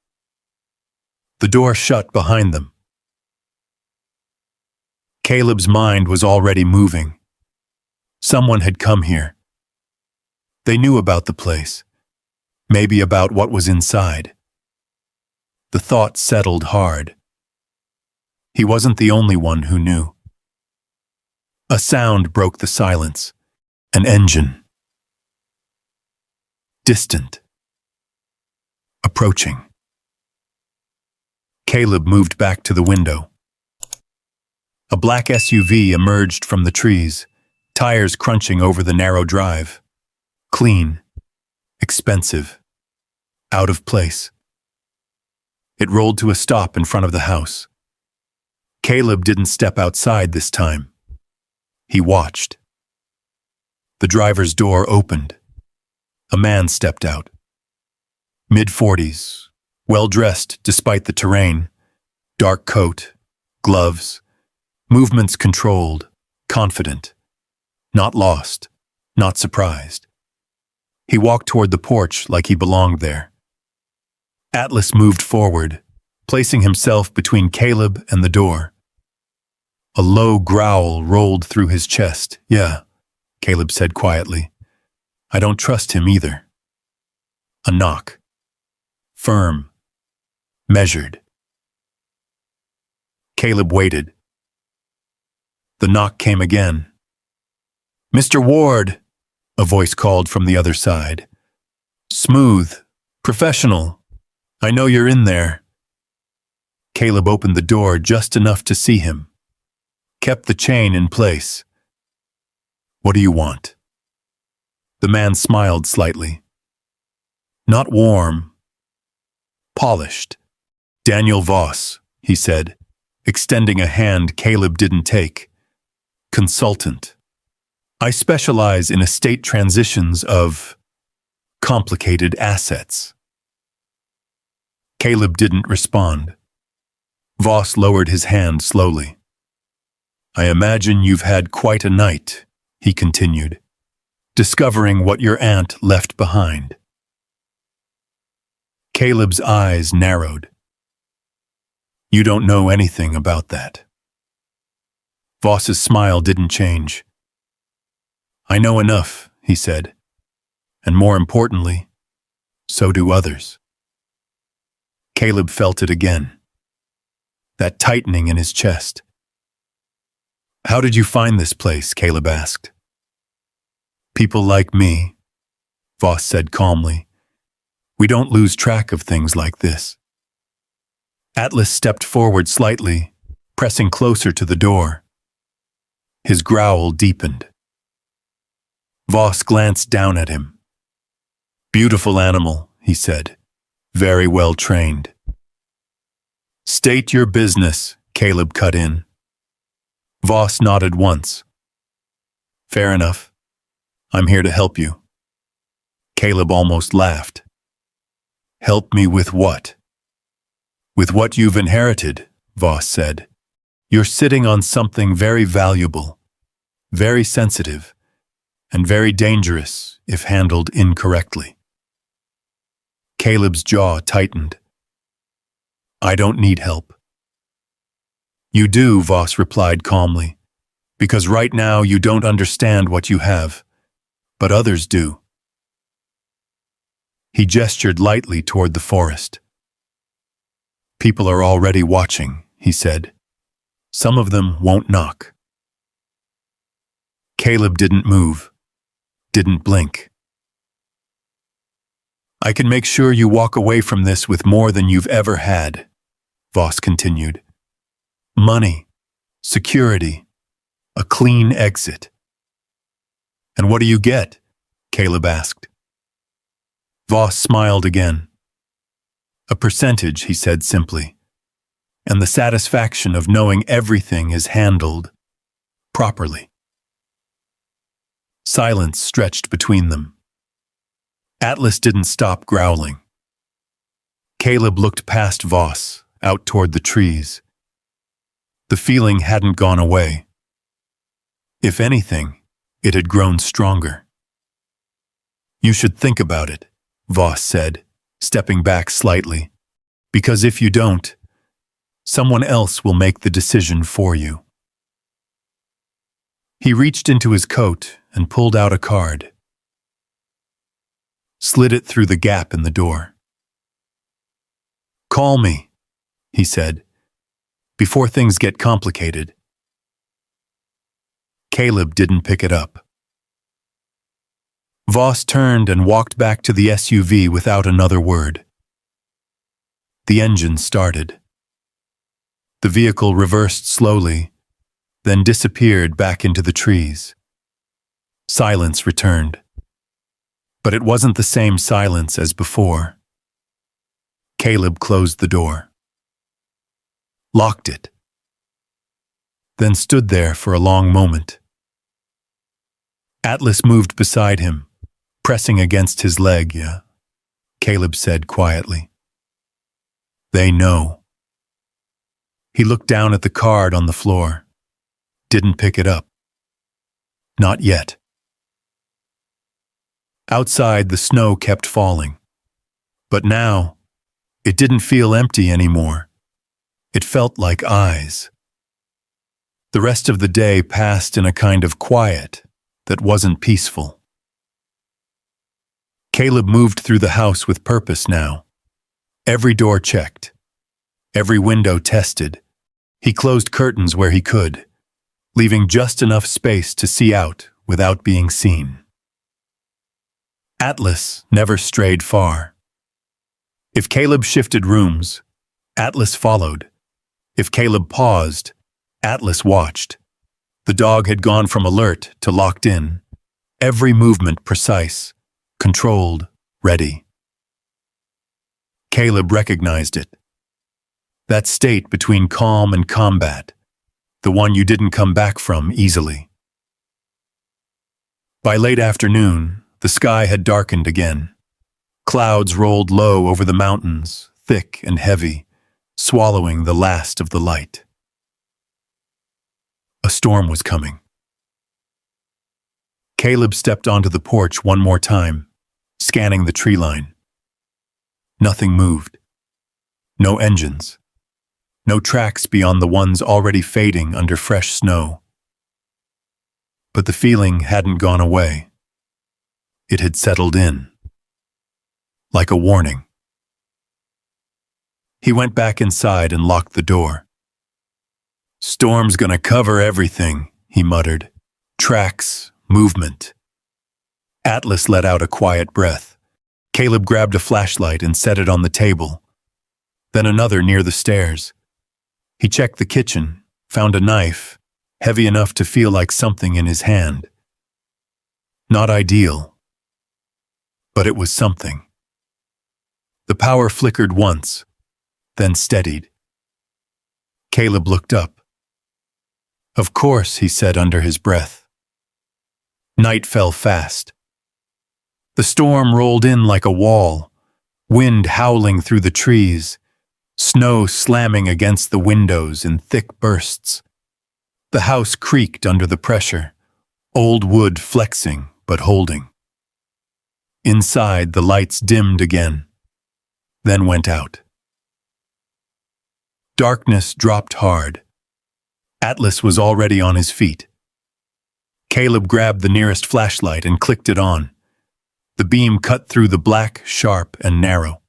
The door shut behind them. Caleb's mind was already moving. Someone had come here. They knew about the place, maybe about what was inside. The thought settled hard. He wasn't the only one who knew. A sound broke the silence. An engine. Distant. Approaching. Caleb moved back to the window. A black SUV emerged from the trees, tires crunching over the narrow drive. Clean, expensive, out of place. It rolled to a stop in front of the house. Caleb didn't step outside this time. He watched. The driver's door opened. A man stepped out. Mid-40s, well-dressed despite the terrain, dark coat, gloves, movements controlled, confident, not lost, not surprised. He walked toward the porch like he belonged there. Atlas moved forward, placing himself between Caleb and the door. A low growl rolled through his chest. "Yeah," Caleb said quietly. "I don't trust him either." A knock. Firm. Measured. Caleb waited. The knock came again. "Mr. Ward," a voice called from the other side. "Smooth. Professional. I know you're in there." Caleb opened the door just enough to see him. Kept the chain in place. "What do you want?" The man smiled slightly. "Not warm. Polished. Daniel Voss," he said, extending a hand Caleb didn't take. "Consultant. I specialize in estate transitions of complicated assets." Caleb didn't respond. Voss lowered his hand slowly. "I imagine you've had quite a night," he continued, "discovering what your aunt left behind." Caleb's eyes narrowed. "You don't know anything about that." Voss's smile didn't change. "I know enough," he said, "and more importantly, so do others." Caleb felt it again, that tightening in his chest. "How did you find this place?" Caleb asked. "People like me," Voss said calmly. "We don't lose track of things like this." Atlas stepped forward slightly, pressing closer to the door. His growl deepened. Voss glanced down at him. "Beautiful animal," he said. "Very well trained." "State your business," Caleb cut in. Voss nodded once. "Fair enough. I'm here to help you." Caleb almost laughed. "Help me with what?" "With what you've inherited," Voss said. "You're sitting on something very valuable, very sensitive, and very dangerous if handled incorrectly." Caleb's jaw tightened. "I don't need help." "You do," Voss replied calmly, "because right now you don't understand what you have, but others do." He gestured lightly toward the forest. "People are already watching," he said. "Some of them won't knock." Caleb didn't move, didn't blink. "I can make sure you walk away from this with more than you've ever had," Voss continued. "Money, security, a clean exit." "And what do you get?" Caleb asked. Voss smiled again. "A percentage," he said simply, "and the satisfaction of knowing everything is handled properly." Silence stretched between them. Atlas didn't stop growling. Caleb looked past Voss, out toward the trees. The feeling hadn't gone away. If anything, it had grown stronger. "You should think about it," Voss said, stepping back slightly, "because if you don't, someone else will make the decision for you." He reached into his coat and pulled out a card. Slid it through the gap in the door. "Call me," he said, "before things get complicated." Caleb didn't pick it up. Voss turned and walked back to the SUV without another word. The engine started. The vehicle reversed slowly, then disappeared back into the trees. Silence returned. But it wasn't the same silence as before. Caleb closed the door, locked it, then stood there for a long moment. Atlas moved beside him, pressing against his leg. "Yeah," Caleb said quietly. "They know." He looked down at the card on the floor, didn't pick it up. Not yet. Outside, the snow kept falling. But now, it didn't feel empty anymore. It felt like eyes. The rest of the day passed in a kind of quiet that wasn't peaceful. Caleb moved through the house with purpose now. Every door checked, every window tested. He closed curtains where he could, leaving just enough space to see out without being seen. Atlas never strayed far. If Caleb shifted rooms, Atlas followed. If Caleb paused, Atlas watched. The dog had gone from alert to locked in, every movement precise, controlled, ready. Caleb recognized it. That state between calm and combat, the one you didn't come back from easily. By late afternoon, the sky had darkened again. Clouds rolled low over the mountains, thick and heavy, swallowing the last of the light. A storm was coming. Caleb stepped onto the porch one more time, scanning the tree line. Nothing moved. No engines. No tracks beyond the ones already fading under fresh snow. But the feeling hadn't gone away. It had settled in, like a warning. He went back inside and locked the door. "Storm's gonna cover everything," he muttered. "Tracks, movement." Atlas let out a quiet breath. Caleb grabbed a flashlight and set it on the table, then another near the stairs. He checked the kitchen, found a knife, heavy enough to feel like something in his hand. Not ideal, but it was something. The power flickered once, then steadied. Caleb looked up. "Of course," he said under his breath. Night fell fast. The storm rolled in like a wall, wind howling through the trees, snow slamming against the windows in thick bursts. The house creaked under the pressure, old wood flexing but holding. Inside, the lights dimmed again, then went out. Darkness dropped hard. Atlas was already on his feet. Caleb grabbed the nearest flashlight and clicked it on. The beam cut through the black, sharp, and narrow.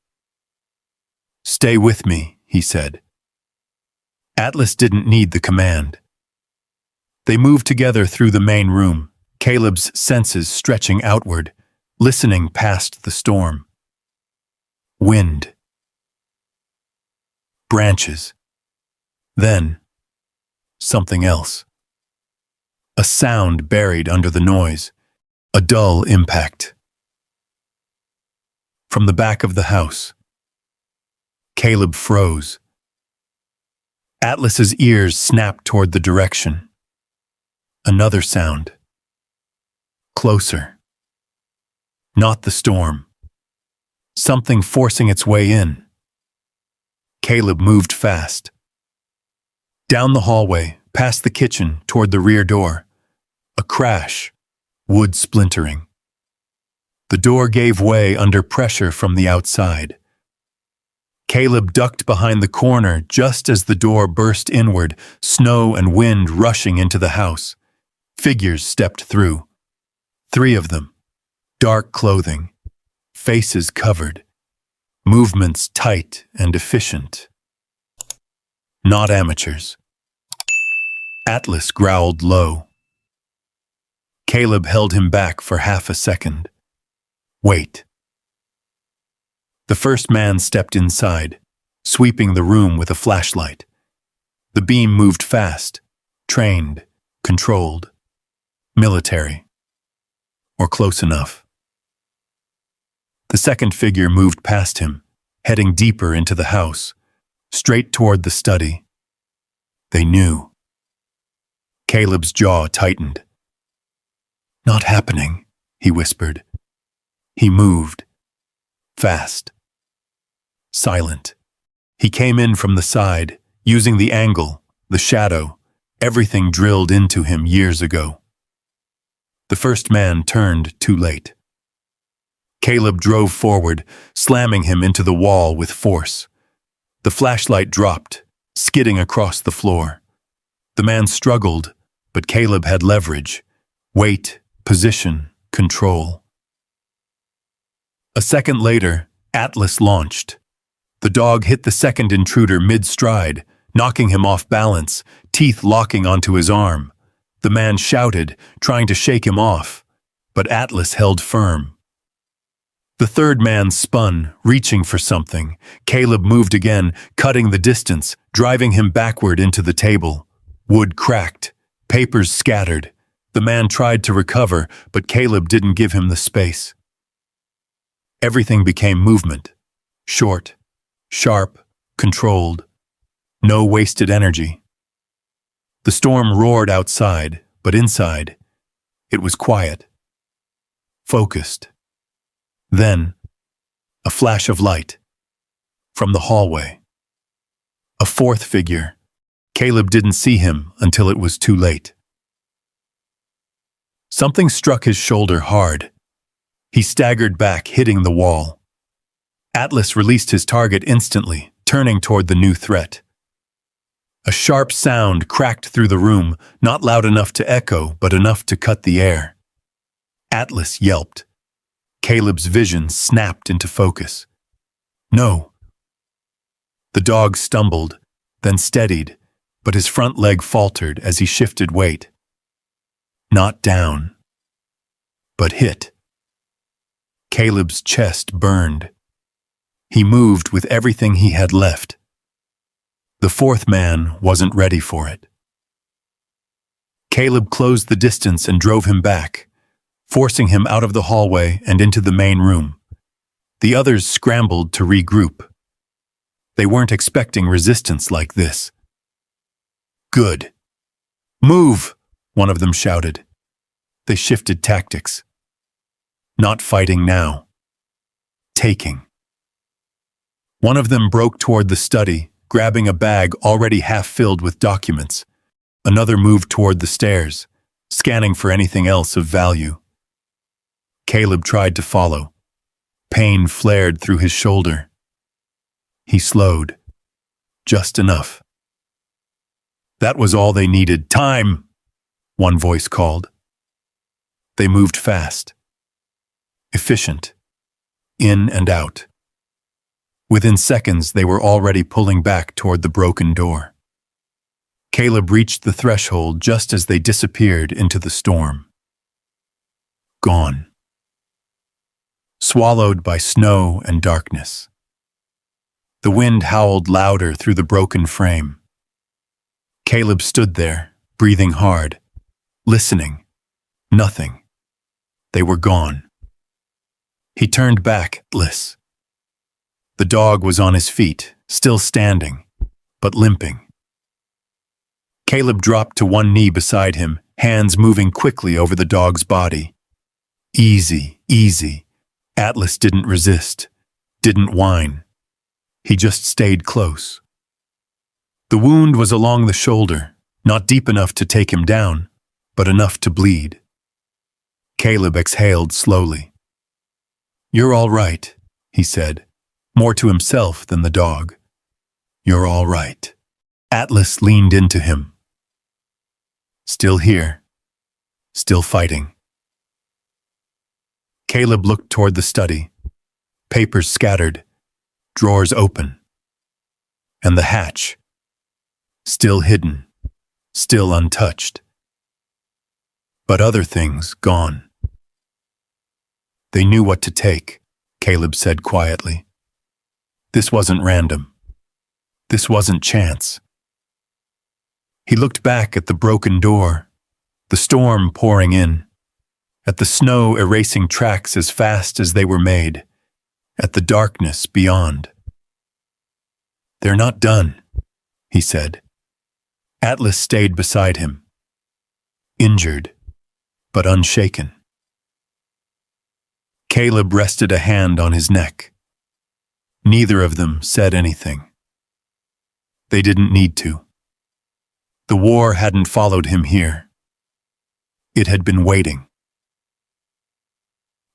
"Stay with me," he said. Atlas didn't need the command. They moved together through the main room, Caleb's senses stretching outward, listening past the storm. Wind. Branches. Then, something else. A sound buried under the noise, a dull impact. From the back of the house, Caleb froze. Atlas's ears snapped toward the direction. Another sound. Closer. Not the storm. Something forcing its way in. Caleb moved fast. Down the hallway, past the kitchen, toward the rear door. A crash, wood splintering. The door gave way under pressure from the outside. Caleb ducked behind the corner just as the door burst inward, snow and wind rushing into the house. Figures stepped through. 3 of them. Dark clothing. Faces covered. Movements tight and efficient. Not amateurs. Atlas growled low. Caleb held him back for half a second. Wait. The first man stepped inside, sweeping the room with a flashlight. The beam moved fast, trained, controlled, military, or close enough. The second figure moved past him, heading deeper into the house, straight toward the study. They knew. Caleb's jaw tightened. "Not happening," he whispered. He moved. Fast. Silent. He came in from the side, using the angle, the shadow, everything drilled into him years ago. The first man turned too late. Caleb drove forward, slamming him into the wall with force. The flashlight dropped, skidding across the floor. The man struggled, but Caleb had leverage, weight, position, control. A second later, Atlas launched. The dog hit the second intruder mid-stride, knocking him off balance, teeth locking onto his arm. The man shouted, trying to shake him off, but Atlas held firm. The third man spun, reaching for something. Caleb moved again, cutting the distance, driving him backward into the table. Wood cracked, papers scattered. The man tried to recover, but Caleb didn't give him the space. Everything became movement. Short, sharp, controlled. No wasted energy. The storm roared outside, but inside, it was quiet. Focused. Then, a flash of light. From the hallway. A fourth figure. Caleb didn't see him until it was too late. Something struck his shoulder hard. He staggered back, hitting the wall. Atlas released his target instantly, turning toward the new threat. A sharp sound cracked through the room, not loud enough to echo, but enough to cut the air. Atlas yelped. Caleb's vision snapped into focus. No. The dog stumbled, then steadied, but his front leg faltered as he shifted weight. Not down, but hit. Caleb's chest burned. He moved with everything he had left. The fourth man wasn't ready for it. Caleb closed the distance and drove him back, forcing him out of the hallway and into the main room. The others scrambled to regroup. They weren't expecting resistance like this. "Good. Move!" one of them shouted. They shifted tactics. Not fighting now. Taking. One of them broke toward the study, grabbing a bag already half filled with documents. Another moved toward the stairs, scanning for anything else of value. Caleb tried to follow. Pain flared through his shoulder. He slowed. Just enough. That was all they needed. "Time!" one voice called. They moved fast. Efficient. In and out. Within seconds, they were already pulling back toward the broken door. Caleb reached the threshold just as they disappeared into the storm. Gone. Swallowed by snow and darkness. The wind howled louder through the broken frame. Caleb stood there, breathing hard, listening. Nothing. They were gone. He turned back, Atlas. The dog was on his feet, still standing, but limping. Caleb dropped to one knee beside him, hands moving quickly over the dog's body. Easy, easy. Atlas didn't resist, didn't whine. He just stayed close. The wound was along the shoulder, not deep enough to take him down, but enough to bleed. Caleb exhaled slowly. "You're all right," he said, more to himself than the dog. "You're all right." Atlas leaned into him. Still here. Still fighting. Caleb looked toward the study. Papers scattered. Drawers open. And the hatch. Still hidden. Still untouched. But other things gone. They knew what to take, Caleb said quietly. This wasn't random. This wasn't chance. He looked back at the broken door, The storm pouring in, at the snow erasing tracks as fast as they were made, at the darkness beyond. "They're not done," he said. Atlas stayed beside him, injured, but unshaken. Caleb rested a hand on his neck. Neither of them said anything. They didn't need to. The war hadn't followed him here. It had been waiting.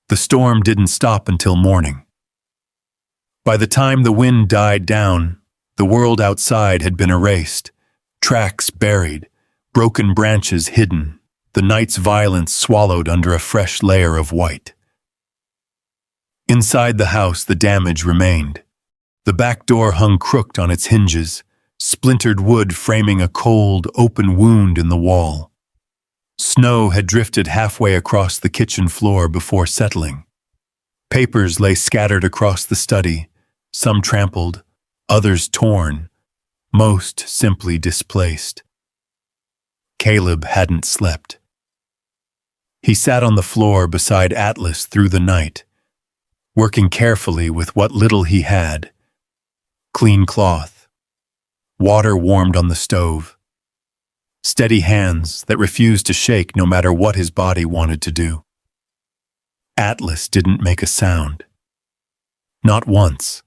The storm didn't stop until morning. By the time the wind died down, the world outside had been erased, tracks buried, broken branches hidden, the night's violence swallowed under a fresh layer of white. Inside the house, the damage remained. The back door hung crooked on its hinges, splintered wood framing a cold, open wound in the wall. Snow had drifted halfway across the kitchen floor before settling. Papers lay scattered across the study, some trampled, others torn, most simply displaced. Caleb hadn't slept. He sat on the floor beside Atlas through the night, working carefully with what little he had. Clean cloth, water warmed on the stove, steady hands that refused to shake no matter what his body wanted to do. Atlas didn't make a sound. Not once.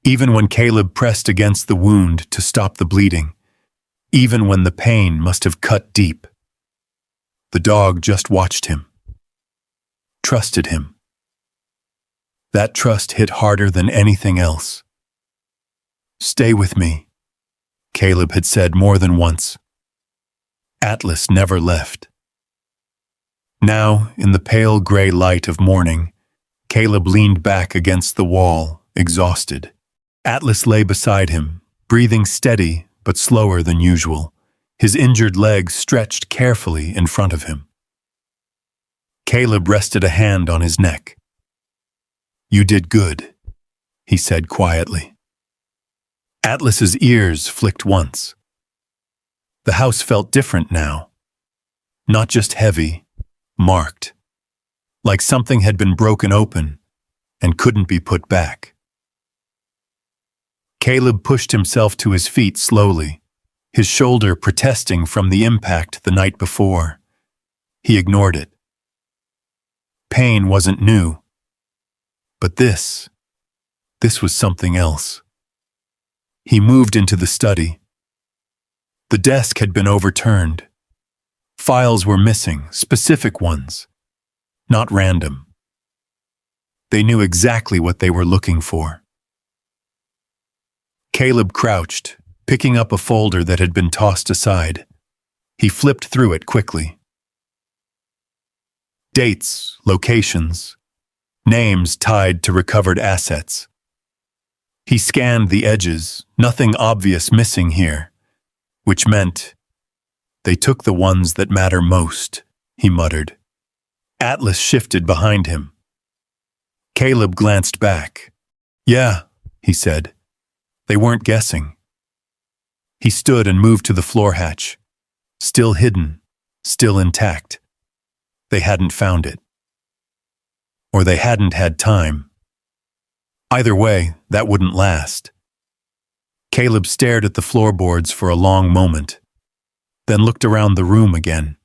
Even when Caleb pressed against the wound to stop the bleeding, even when the pain must have cut deep, the dog just watched him, trusted him. That trust hit harder than anything else. "Stay with me," Caleb had said more than once. Atlas never left. Now, in the pale gray light of morning, Caleb leaned back against the wall, exhausted. Atlas lay beside him, breathing steady but slower than usual, his injured legs stretched carefully in front of him. Caleb rested a hand on his neck. "You did good," he said quietly. Atlas's ears flicked once. The house felt different now. Not just heavy, marked, like something had been broken open and couldn't be put back. Caleb pushed himself to his feet slowly, his shoulder protesting from the impact the night before. He ignored it. Pain wasn't new. But this was something else. He moved into the study. The desk had been overturned. Files were missing, specific ones, not random. They knew exactly what they were looking for. Caleb crouched, picking up a folder that had been tossed aside. He flipped through it quickly. Dates, locations, names tied to recovered assets. He scanned the edges, nothing obvious missing here, which meant they took the ones that matter most, he muttered. Atlas shifted behind him. Caleb glanced back. "Yeah," he said. They weren't guessing. He stood and moved to the floor hatch. Still hidden, still intact. They hadn't found it. Or they hadn't had time. Either way, that wouldn't last. Caleb stared at the floorboards for a long moment, then looked around the room again.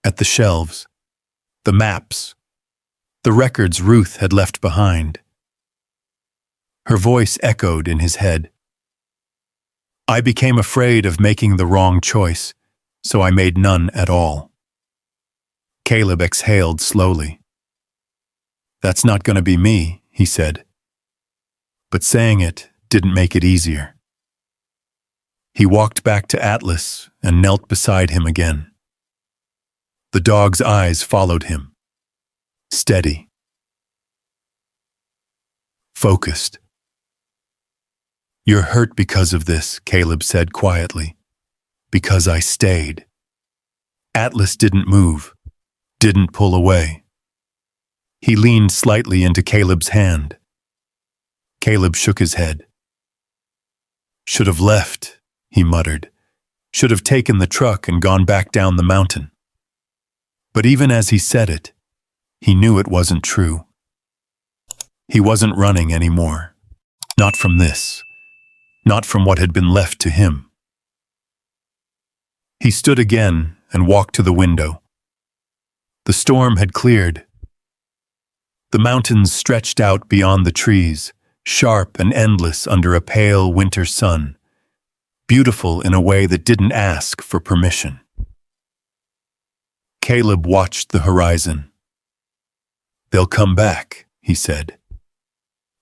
At the shelves, the maps, the records Ruth had left behind. Her voice echoed in his head. "I became afraid of making the wrong choice, so I made none at all." Caleb exhaled slowly. "That's not going to be me," he said. But saying it didn't make it easier. He walked back to Atlas and knelt beside him again. The dog's eyes followed him. Steady. Focused. "You're hurt because of this," Caleb said quietly. "Because I stayed." Atlas didn't move, didn't pull away. He leaned slightly into Caleb's hand. Caleb shook his head. "Should have left," he muttered. Should have taken the truck and gone back down the mountain. But even as he said it, he knew it wasn't true. He wasn't running anymore. Not from this. Not from what had been left to him. He stood again and walked to the window. The storm had cleared. The mountains stretched out beyond the trees, sharp and endless under a pale winter sun, beautiful in a way that didn't ask for permission. Caleb watched the horizon. "They'll come back," he said.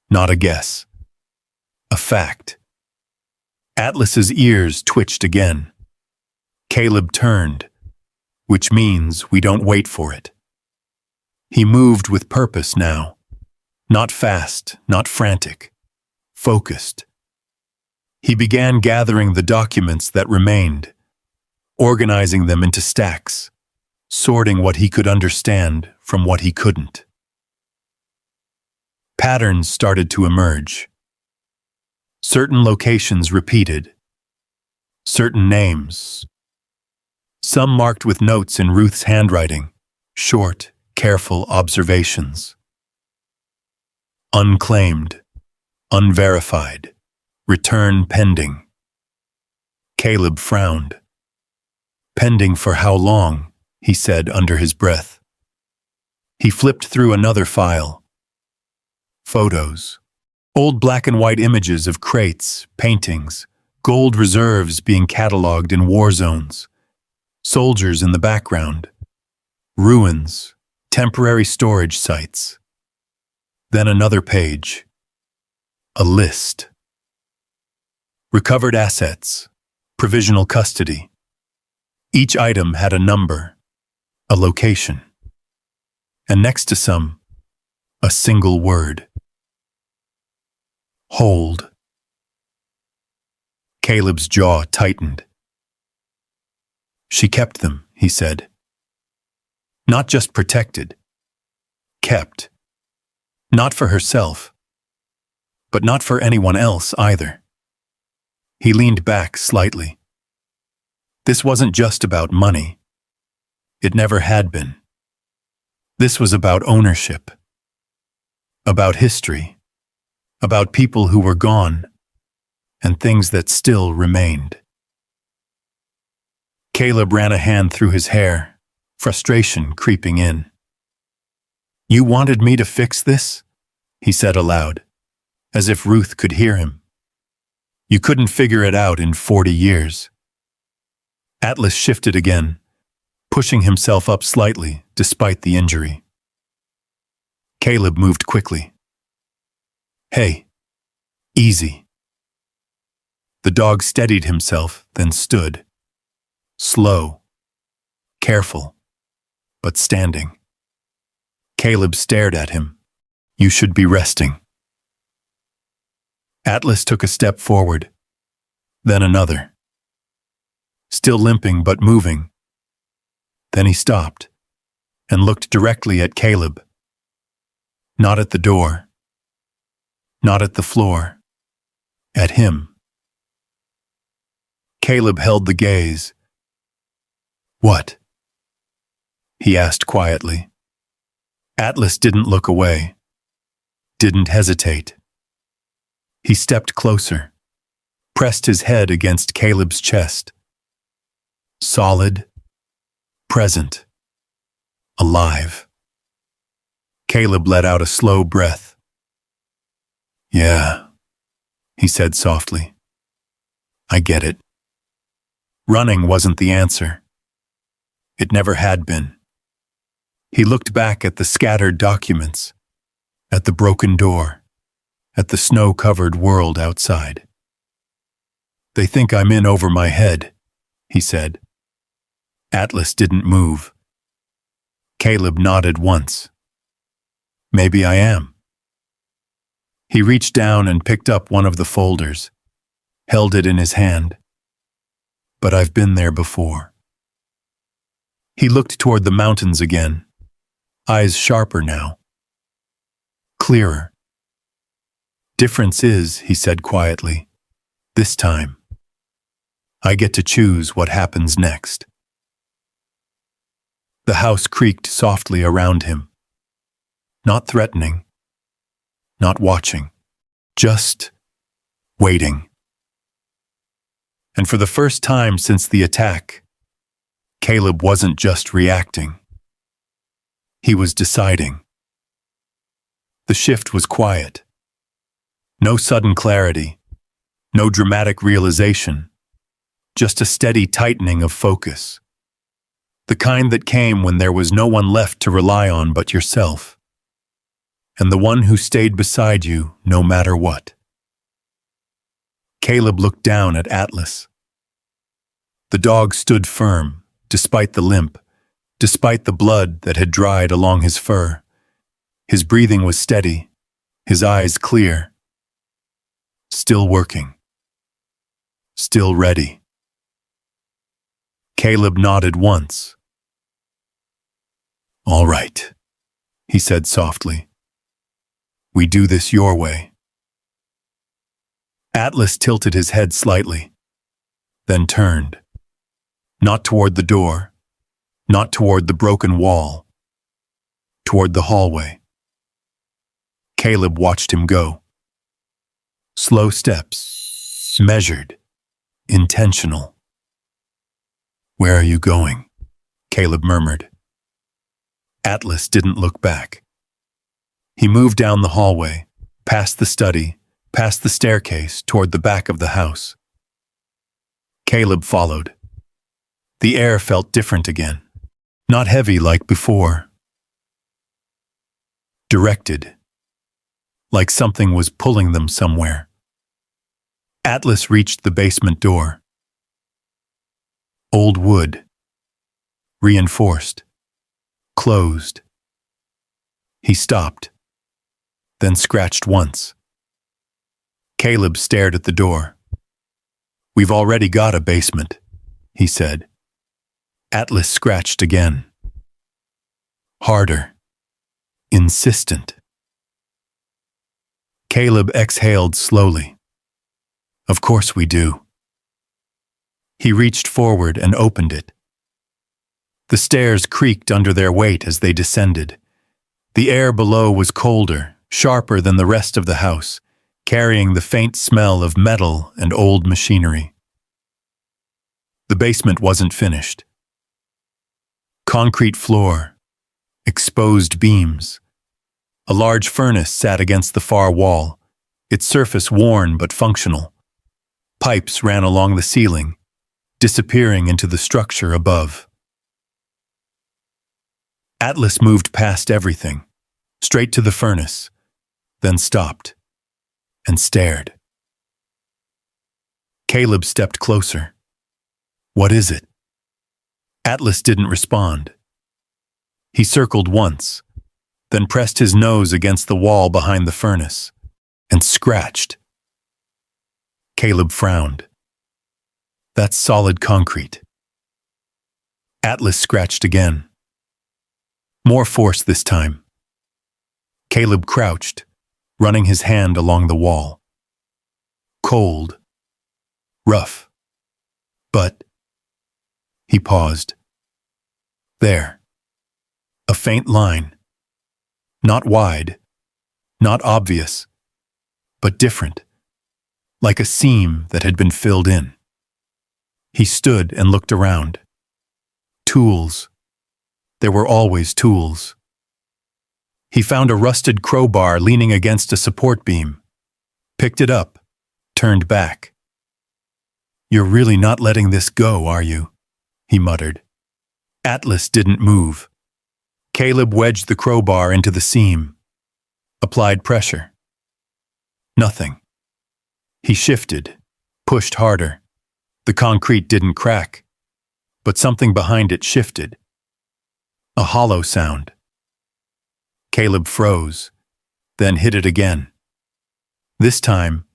Not a guess. A fact. Atlas's ears twitched again. Caleb turned, which means we don't wait for it. He moved with purpose now. Not fast, not frantic. Focused. He began gathering the documents that remained, organizing them into stacks, sorting what he could understand from what he couldn't. Patterns started to emerge. Certain locations repeated. Certain names. Some marked with notes in Ruth's handwriting, short, careful observations. Unclaimed, unverified, return pending. Caleb frowned. "Pending for how long?" he said under his breath. He flipped through another file. Photos. Old black and white images of crates, paintings, gold reserves being cataloged in war zones. Soldiers in the background. Ruins, temporary storage sites. Then another page. A list. Recovered assets. Provisional custody. Each item had a number, a location. And next to some, a single word. Hold. Caleb's jaw tightened. "She kept them," he said. "Not just protected. Kept. Not for herself. But not for anyone else either." He leaned back slightly. This wasn't just about money. It never had been. This was about ownership. About history. About people who were gone, and things that still remained. Caleb ran a hand through his hair, frustration creeping in. "You wanted me to fix this?" he said aloud, as if Ruth could hear him. "You couldn't figure it out in 40 years. Atlas shifted again, pushing himself up slightly despite the injury. Caleb moved quickly. "Hey, easy." The dog steadied himself, then stood. Slow, careful, but standing. Caleb stared at him. "You should be resting." Atlas took a step forward, then another. Still limping but moving. Then he stopped and looked directly at Caleb. Not at the door. Not at the floor. At him. Caleb held the gaze. "What?" he asked quietly. Atlas didn't look away. Didn't hesitate. He stepped closer, pressed his head against Caleb's chest. Solid, present, alive. Caleb let out a slow breath. "Yeah," he said softly. "I get it." Running wasn't the answer. It never had been. He looked back at the scattered documents, at the broken door, at the snow-covered world outside. "They think I'm in over my head," he said. Atlas didn't move. Caleb nodded once. "Maybe I am." He reached down and picked up one of the folders, held it in his hand. "But I've been there before." He looked toward the mountains again, eyes sharper now. Clearer. "Difference is," he said quietly, "this time, I get to choose what happens next. The house creaked softly around him. Not threatening, not watching, just waiting. And for the first time since the attack, Caleb wasn't just reacting. He was deciding. The shift was quiet. No sudden clarity, no dramatic realization, just a steady tightening of focus. The kind that came when there was no one left to rely on but yourself, and the one who stayed beside you no matter what. Caleb looked down at Atlas. The dog stood firm, despite the limp, despite the blood that had dried along his fur. His breathing was steady, his eyes clear. Still working. Still ready. Caleb nodded once. "All right," he said softly. "We do this your way." Atlas tilted his head slightly, then turned. Not toward the door, not toward the broken wall, toward the hallway. Caleb watched him go. Slow steps, measured, intentional. "Where are you going?" Caleb murmured. Atlas didn't look back. He moved down the hallway, past the study, past the staircase, toward the back of the house. Caleb followed. The air felt different again, not heavy like before. Directed, like something was pulling them somewhere. Atlas reached the basement door. Old wood. Reinforced. Closed. He stopped, then scratched once. Caleb stared at the door. "We've already got a basement," he said. Atlas scratched again. Harder. Insistent. Caleb exhaled slowly. "Of course we do." He reached forward and opened it. The stairs creaked under their weight as they descended. The air below was colder, sharper than the rest of the house, carrying the faint smell of metal and old machinery. The basement wasn't finished. Concrete floor, exposed beams. A large furnace sat against the far wall, its surface worn but functional. Pipes ran along the ceiling, disappearing into the structure above. Atlas moved past everything, straight to the furnace, then stopped and stared. Caleb stepped closer. "What is it?" Atlas didn't respond. He circled once, then pressed his nose against the wall behind the furnace and scratched. Caleb frowned. "That's solid concrete." Atlas scratched again. More force this time. Caleb crouched, running his hand along the wall. Cold. Rough. But... He paused. There. A faint line. Not wide. Not obvious. But different. Like a seam that had been filled in. He stood and looked around. Tools. There were always tools. He found a rusted crowbar leaning against a support beam. Picked it up. Turned back. "You're really not letting this go, are you?" he muttered. Atlas didn't move. Caleb wedged the crowbar into the seam. Applied pressure. Nothing. He shifted, pushed harder. The concrete didn't crack, but something behind it shifted. A hollow sound. Caleb froze, then hit it again. This time,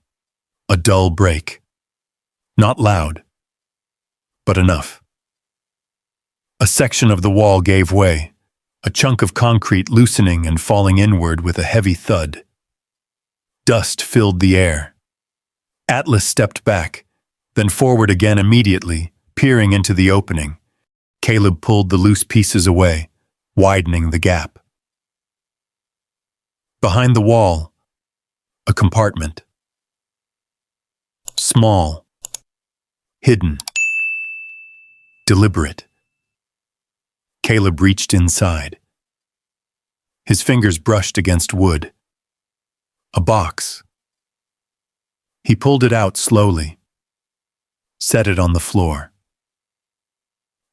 a dull break. Not loud, but enough. A section of the wall gave way, a chunk of concrete loosening and falling inward with a heavy thud. Dust filled the air. Atlas stepped back, then forward again immediately, peering into the opening. Caleb pulled the loose pieces away, widening the gap. Behind the wall, a compartment. Small, hidden, deliberate. Caleb reached inside. His fingers brushed against wood. A box. He pulled it out slowly, set it on the floor.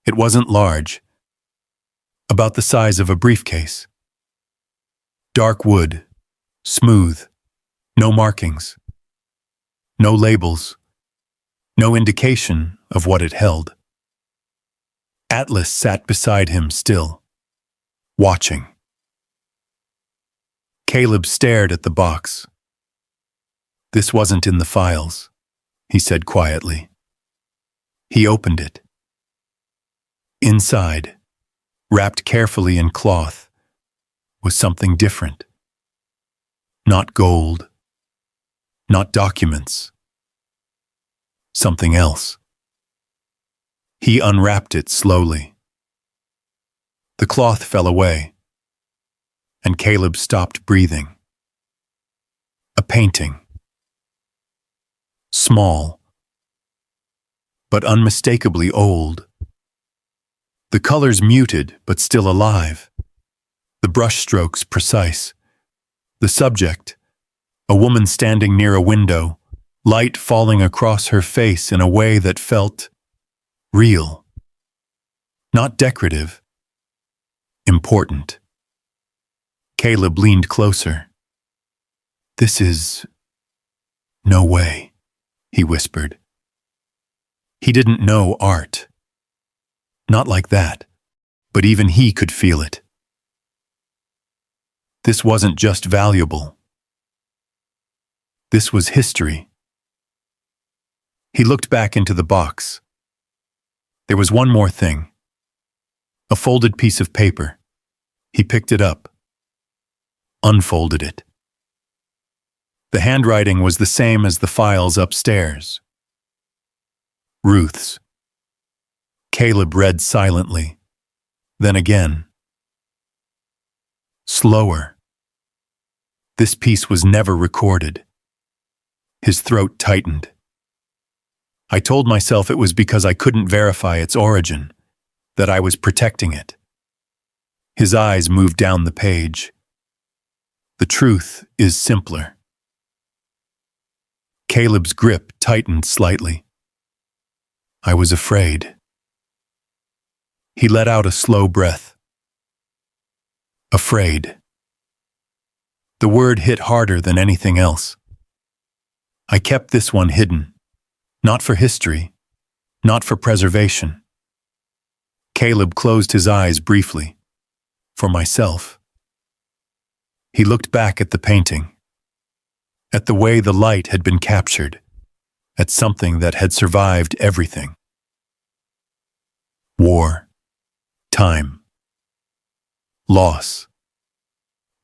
It wasn't large, about the size of a briefcase. Dark wood, smooth, no markings, no labels, no indication of what it held. Atlas sat beside him still, watching. Caleb stared at the box. "This wasn't in the files," he said quietly. He opened it. Inside, wrapped carefully in cloth, was something different. Not gold, not documents. Something else. He unwrapped it slowly. The cloth fell away, and Caleb stopped breathing. A painting. Small, but unmistakably old. The colors muted, but still alive. The brushstrokes precise. The subject, a woman standing near a window, light falling across her face in a way that felt real. Not decorative. Important. Caleb leaned closer. "This is... no way," he whispered. He didn't know art. Not like that, but even he could feel it. This wasn't just valuable. This was history. He looked back into the box. There was one more thing. A folded piece of paper. He picked it up, unfolded it. The handwriting was the same as the files upstairs. Ruth's. Caleb read silently, then again. Slower. This piece was never recorded. His throat tightened. I told myself it was because I couldn't verify its origin, that I was protecting it. His eyes moved down the page. The truth is simpler. Caleb's grip tightened slightly. I was afraid. He let out a slow breath. Afraid. The word hit harder than anything else. I kept this one hidden, not for history, not for preservation. Caleb closed his eyes briefly. For myself. He looked back at the painting, at the way the light had been captured, at something that had survived everything. War. Time, loss,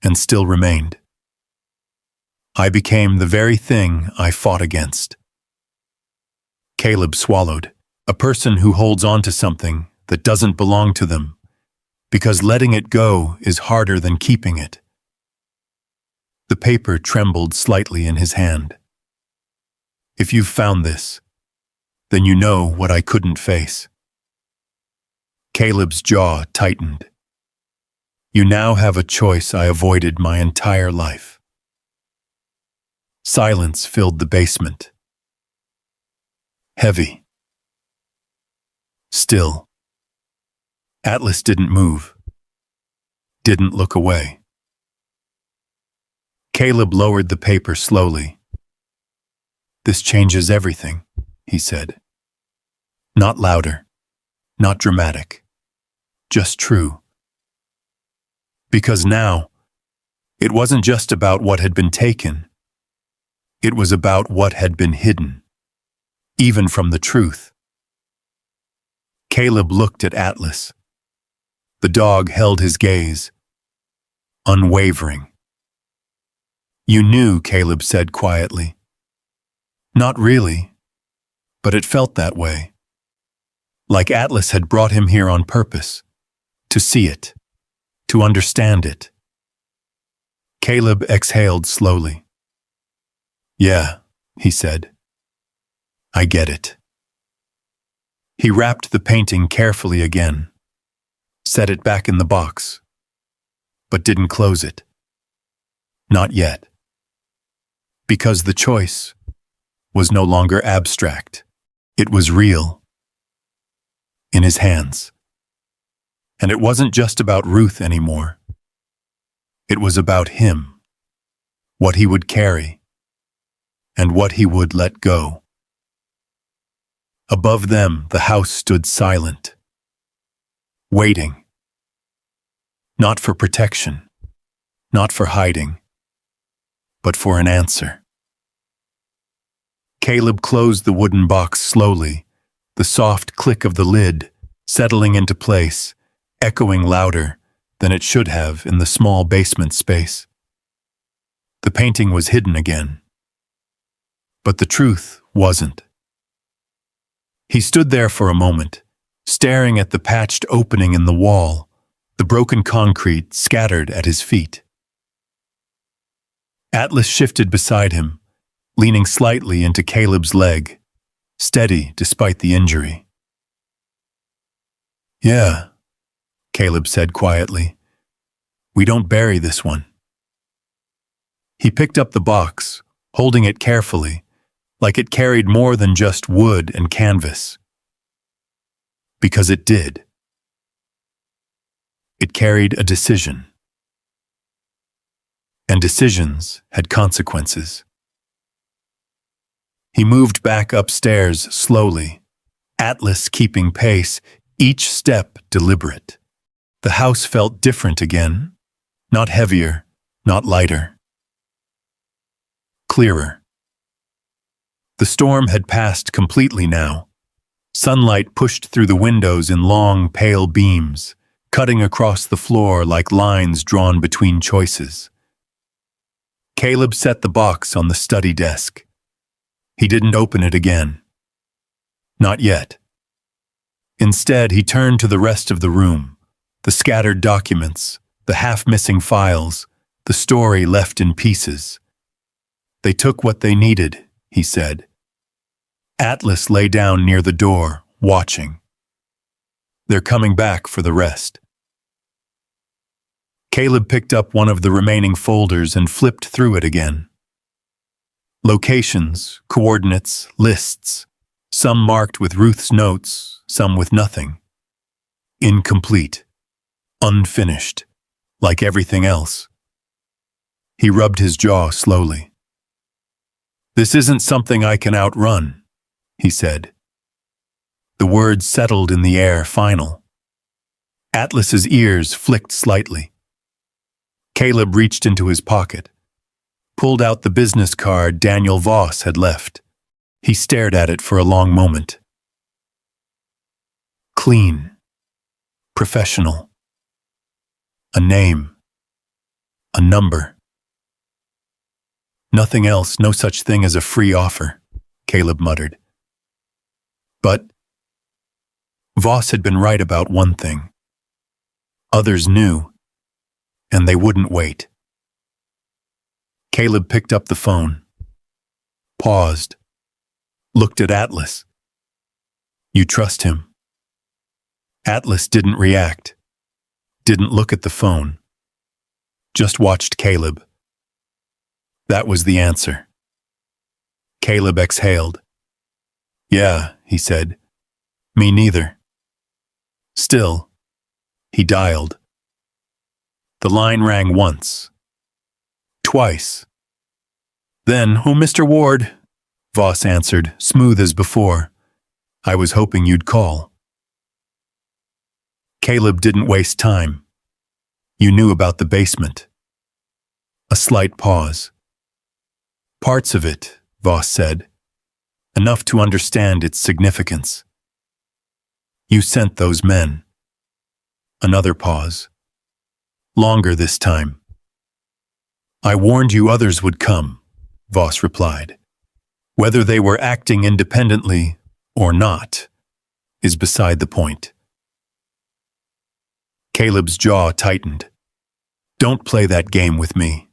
and still remained. I became the very thing I fought against. Caleb swallowed, a person who holds on to something that doesn't belong to them, because letting it go is harder than keeping it. The paper trembled slightly in his hand. If you've found this, then you know what I couldn't face. Caleb's jaw tightened. You now have a choice I avoided my entire life. Silence filled the basement. Heavy. Still. Atlas didn't move. Didn't look away. Caleb lowered the paper slowly. "This changes everything," he said. Not louder, not dramatic. Just true. Because now, it wasn't just about what had been taken. It was about what had been hidden, even from the truth. Caleb looked at Atlas. The dog held his gaze, unwavering. "You knew," Caleb said quietly. "Not really. But it felt that way. Like Atlas had brought him here on purpose. To see it. To understand it. Caleb exhaled slowly. Yeah, he said. I get it. He wrapped the painting carefully again, set it back in the box, but didn't close it. Not yet. Because the choice was no longer abstract. It was real. In his hands. And it wasn't just about Ruth anymore. It was about him. What he would carry. And what he would let go. Above them, the house stood silent. Waiting. Not for protection. Not for hiding. But for an answer. Caleb closed the wooden box slowly, the soft click of the lid settling into place, echoing louder than it should have in the small basement space. The painting was hidden again. But the truth wasn't. He stood there for a moment, staring at the patched opening in the wall, the broken concrete scattered at his feet. Atlas shifted beside him, leaning slightly into Caleb's leg, steady despite the injury. Yeah, Caleb said quietly. We don't bury this one. He picked up the box, holding it carefully, like it carried more than just wood and canvas. Because it did. It carried a decision. And decisions had consequences. He moved back upstairs slowly, Atlas keeping pace, each step deliberate. The house felt different again, not heavier, not lighter. Clearer. The storm had passed completely now. Sunlight pushed through the windows in long, pale beams, cutting across the floor like lines drawn between choices. Caleb set the box on the study desk. He didn't open it again. Not yet. Instead, he turned to the rest of the room, the scattered documents, the half-missing files, the story left in pieces. They took what they needed, he said. Atlas lay down near the door, watching. They're coming back for the rest. Caleb picked up one of the remaining folders and flipped through it again. Locations, coordinates, lists, some marked with Ruth's notes, some with nothing. Incomplete. Unfinished. Like everything else. He rubbed his jaw slowly. This isn't something I can outrun, he said. The words settled in the air, final. Atlas's ears flicked slightly. Caleb reached into his pocket, pulled out the business card Daniel Voss had left. He stared at it for a long moment. Clean. Professional. A name. A number. Nothing else, no such thing as a free offer, Caleb muttered. But Voss had been right about one thing. Others knew, and they wouldn't wait. Caleb picked up the phone, paused, looked at Atlas. You trust him? Atlas didn't react, didn't look at the phone, just watched Caleb. That was the answer. Caleb exhaled. Yeah, he said. Me neither. Still, he dialed. The line rang once. Twice. Then, oh, Mr. Ward, Voss answered, smooth as before. I was hoping you'd call. Caleb didn't waste time. You knew about the basement. A slight pause. Parts of it, Voss said. Enough to understand its significance. You sent those men. Another pause. Longer this time. I warned you others would come, Voss replied. Whether they were acting independently or not, is beside the point. Caleb's jaw tightened. Don't play that game with me.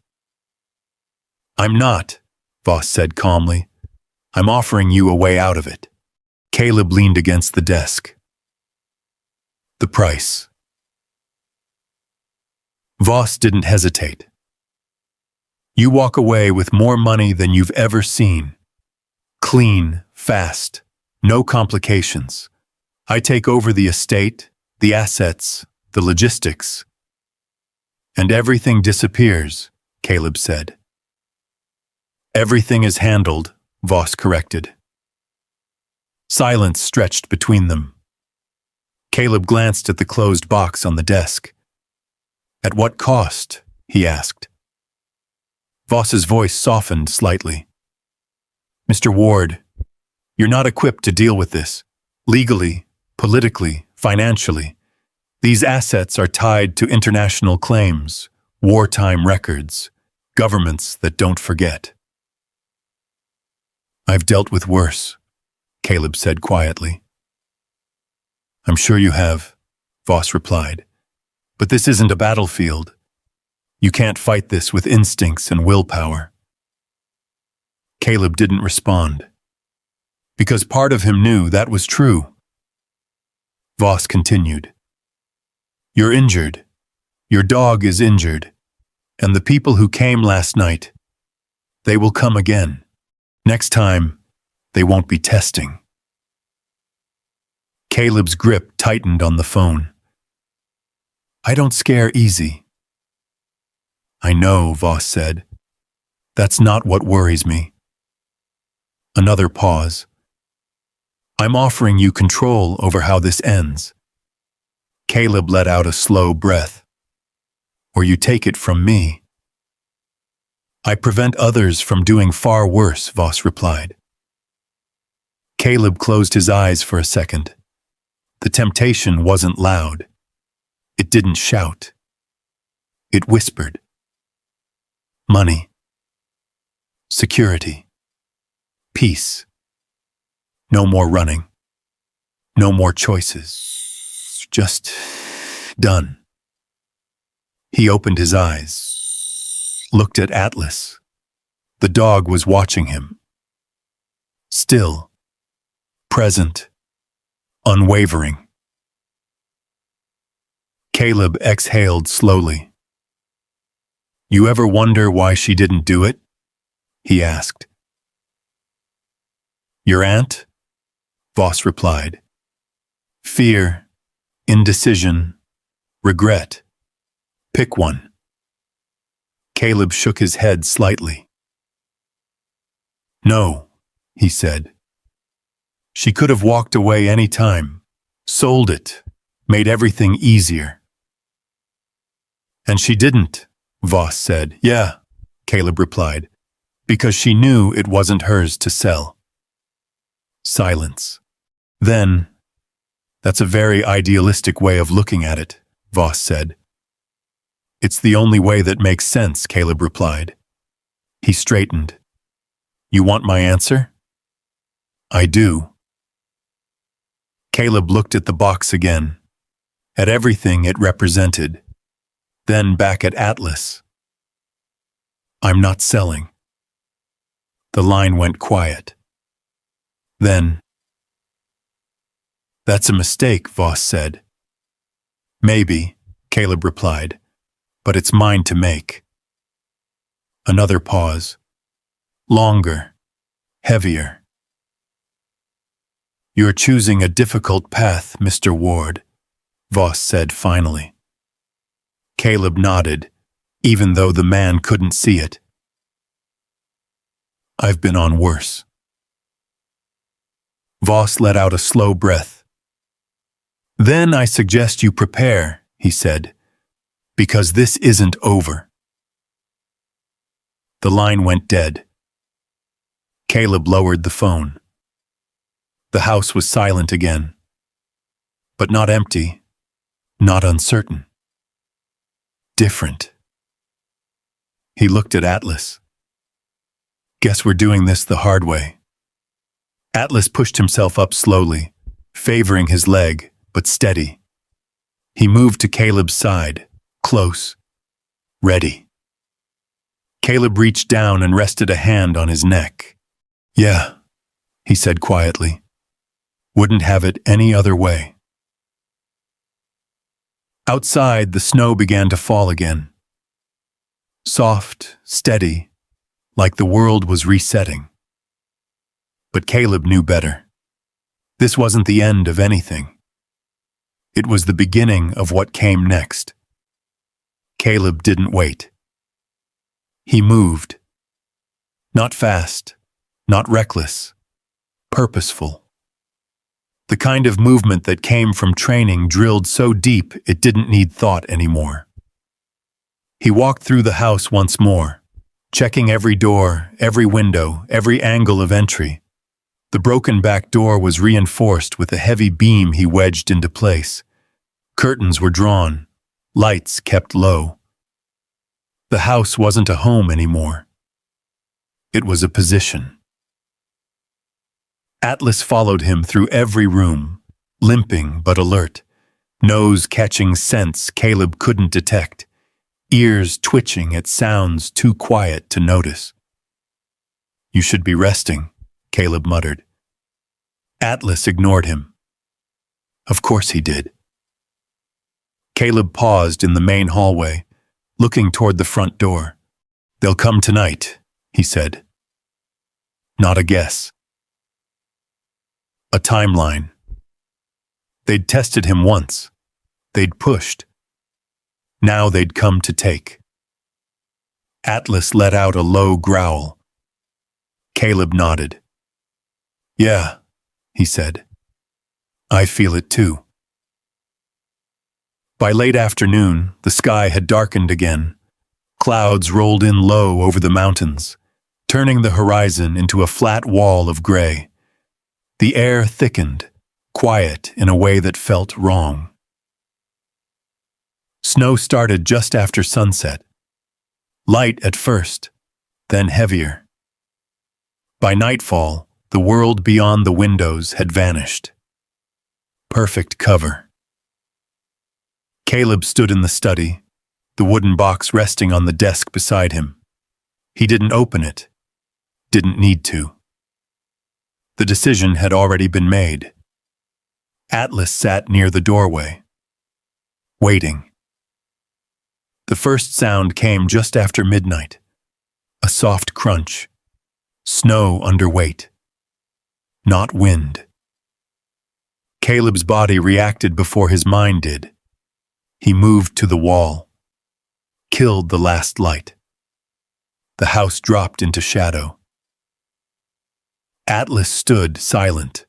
I'm not, Voss said calmly. I'm offering you a way out of it. Caleb leaned against the desk. The price. Voss didn't hesitate. You walk away with more money than you've ever seen. Clean, fast, no complications. I take over the estate, the assets, the logistics. And everything disappears, Caleb said. Everything is handled, Voss corrected. Silence stretched between them. Caleb glanced at the closed box on the desk. At what cost? He asked. Voss's voice softened slightly. Mr. Ward, you're not equipped to deal with this. Legally, politically, financially. These assets are tied to international claims, wartime records, governments that don't forget. I've dealt with worse, Caleb said quietly. I'm sure you have, Voss replied. But this isn't a battlefield. You can't fight this with instincts and willpower. Caleb didn't respond, because part of him knew that was true. Voss continued. You're injured. Your dog is injured. And the people who came last night, they will come again. Next time, they won't be testing. Caleb's grip tightened on the phone. I don't scare easy. I know, Voss said. That's not what worries me. Another pause. I'm offering you control over how this ends. Caleb let out a slow breath. Or you take it from me. I prevent others from doing far worse, Voss replied. Caleb closed his eyes for a second. The temptation wasn't loud. It didn't shout. It whispered. Money. Security. Peace. No more running. No more choices. Just done. He opened his eyes, looked at Atlas. The dog was watching him. Still, present, unwavering. Caleb exhaled slowly. You ever wonder why she didn't do it? He asked. Your aunt? Voss replied. Fear, indecision, regret. Pick one. Caleb shook his head slightly. No, he said. She could have walked away any time, sold it, made everything easier. And she didn't, Voss said. Yeah, Caleb replied, because she knew it wasn't hers to sell. Silence. Then, that's a very idealistic way of looking at it, Voss said. It's the only way that makes sense, Caleb replied. He straightened. You want my answer? I do. Caleb looked at the box again, at everything it represented, then back at Atlas. I'm not selling. The line went quiet. Then, that's a mistake, Voss said. Maybe, Caleb replied, but it's mine to make. Another pause. Longer, heavier. You're choosing a difficult path, Mr. Ward, Voss said finally. Caleb nodded, even though the man couldn't see it. I've been on worse. Voss let out a slow breath. Then I suggest you prepare, he said, because this isn't over. The line went dead. Caleb lowered the phone. The house was silent again, but not empty, not uncertain. Different. He looked at Atlas. Guess we're doing this the hard way. Atlas pushed himself up slowly, favoring his leg, but steady. He moved to Caleb's side, close, ready. Caleb reached down and rested a hand on his neck. "Yeah," he said quietly. "Wouldn't have it any other way." Outside, the snow began to fall again. Soft, steady, like the world was resetting. But Caleb knew better. This wasn't the end of anything. It was the beginning of what came next. Caleb didn't wait. He moved. Not fast, not reckless, purposeful. The kind of movement that came from training drilled so deep it didn't need thought anymore. He walked through the house once more, checking every door, every window, every angle of entry. The broken back door was reinforced with a heavy beam he wedged into place. Curtains were drawn, lights kept low. The house wasn't a home anymore. It was a position. Atlas followed him through every room, limping but alert, nose catching scents Caleb couldn't detect, ears twitching at sounds too quiet to notice. "You should be resting," Caleb muttered. Atlas ignored him. Of course he did. Caleb paused in the main hallway, looking toward the front door. "They'll come tonight," he said. Not a guess. A timeline. They'd tested him once. They'd pushed. Now they'd come to take. Atlas let out a low growl. Caleb nodded. "Yeah," he said. "I feel it too." By late afternoon, the sky had darkened again. Clouds rolled in low over the mountains, turning the horizon into a flat wall of gray. The air thickened, quiet in a way that felt wrong. Snow started just after sunset. Light at first, then heavier. By nightfall, the world beyond the windows had vanished. Perfect cover. Caleb stood in the study, the wooden box resting on the desk beside him. He didn't open it. Didn't need to. The decision had already been made. Atlas sat near the doorway, waiting. The first sound came just after midnight. A soft crunch. Snow under weight. Not wind. Caleb's body reacted before his mind did. He moved to the wall. Killed the last light. The house dropped into shadow. Atlas stood silent,